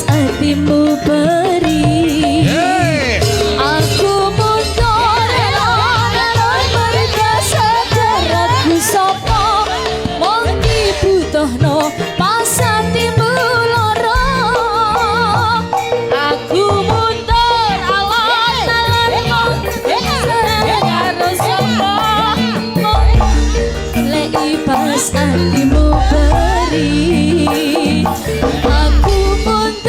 Hatimu beri aku mundur elon merga sadar aku sapa mung dibutuhno pas hatimu lara aku mundur elon karo sapa mung lek pas hatimu beri aku mundur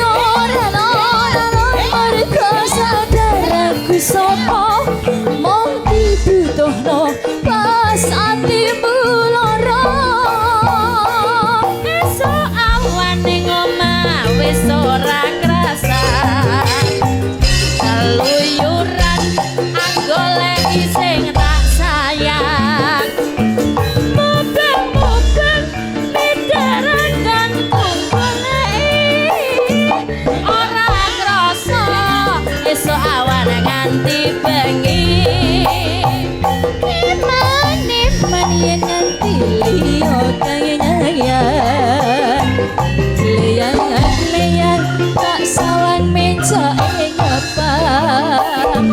aku sapa mung dibutuhno pas atimu lara esuk awan ning omah wis ora krasa keluyuran anggoleki sing tak sayang mubeng-mubeng midharakan goleki ora krasa esuk awan nganti bengi iman yen nganti liya kangen leyan tak sawan meja ing ngepang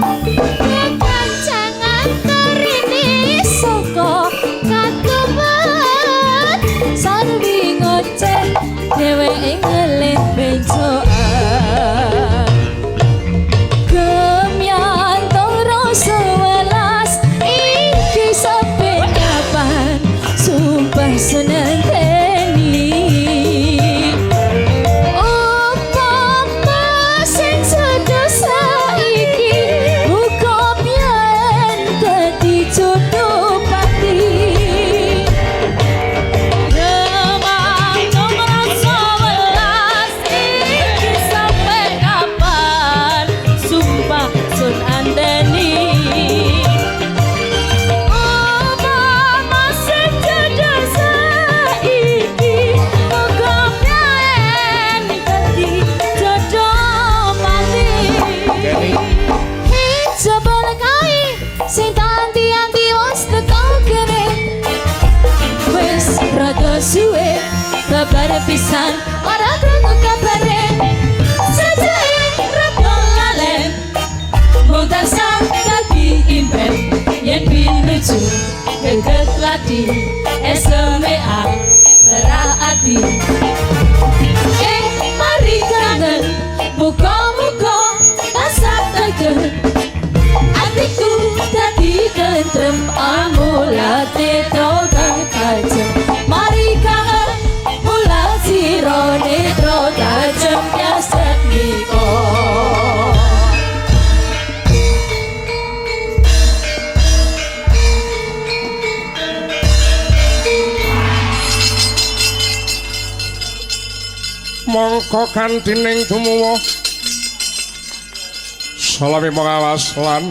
kancangan terini saka katemen sarwi ngoceh dheweke ngelih benjokan sumpah senenteni upama sing sedosa iki muga biyen dadi jodoh pati remang nomor 11 iki sampe kapan sumpah sun andeni suwe kabar pisan ora krungu kabare sajake rada lalen mung tansah dadi impen yen pinuju keget lati SMA berarti mari kangen muga-muga tansah teger atiku dadi tentrem amulate dodan kajem mari kangen mula siro netro tajem yaset niko mongko kanthi ning tumuwa salami pengawas lan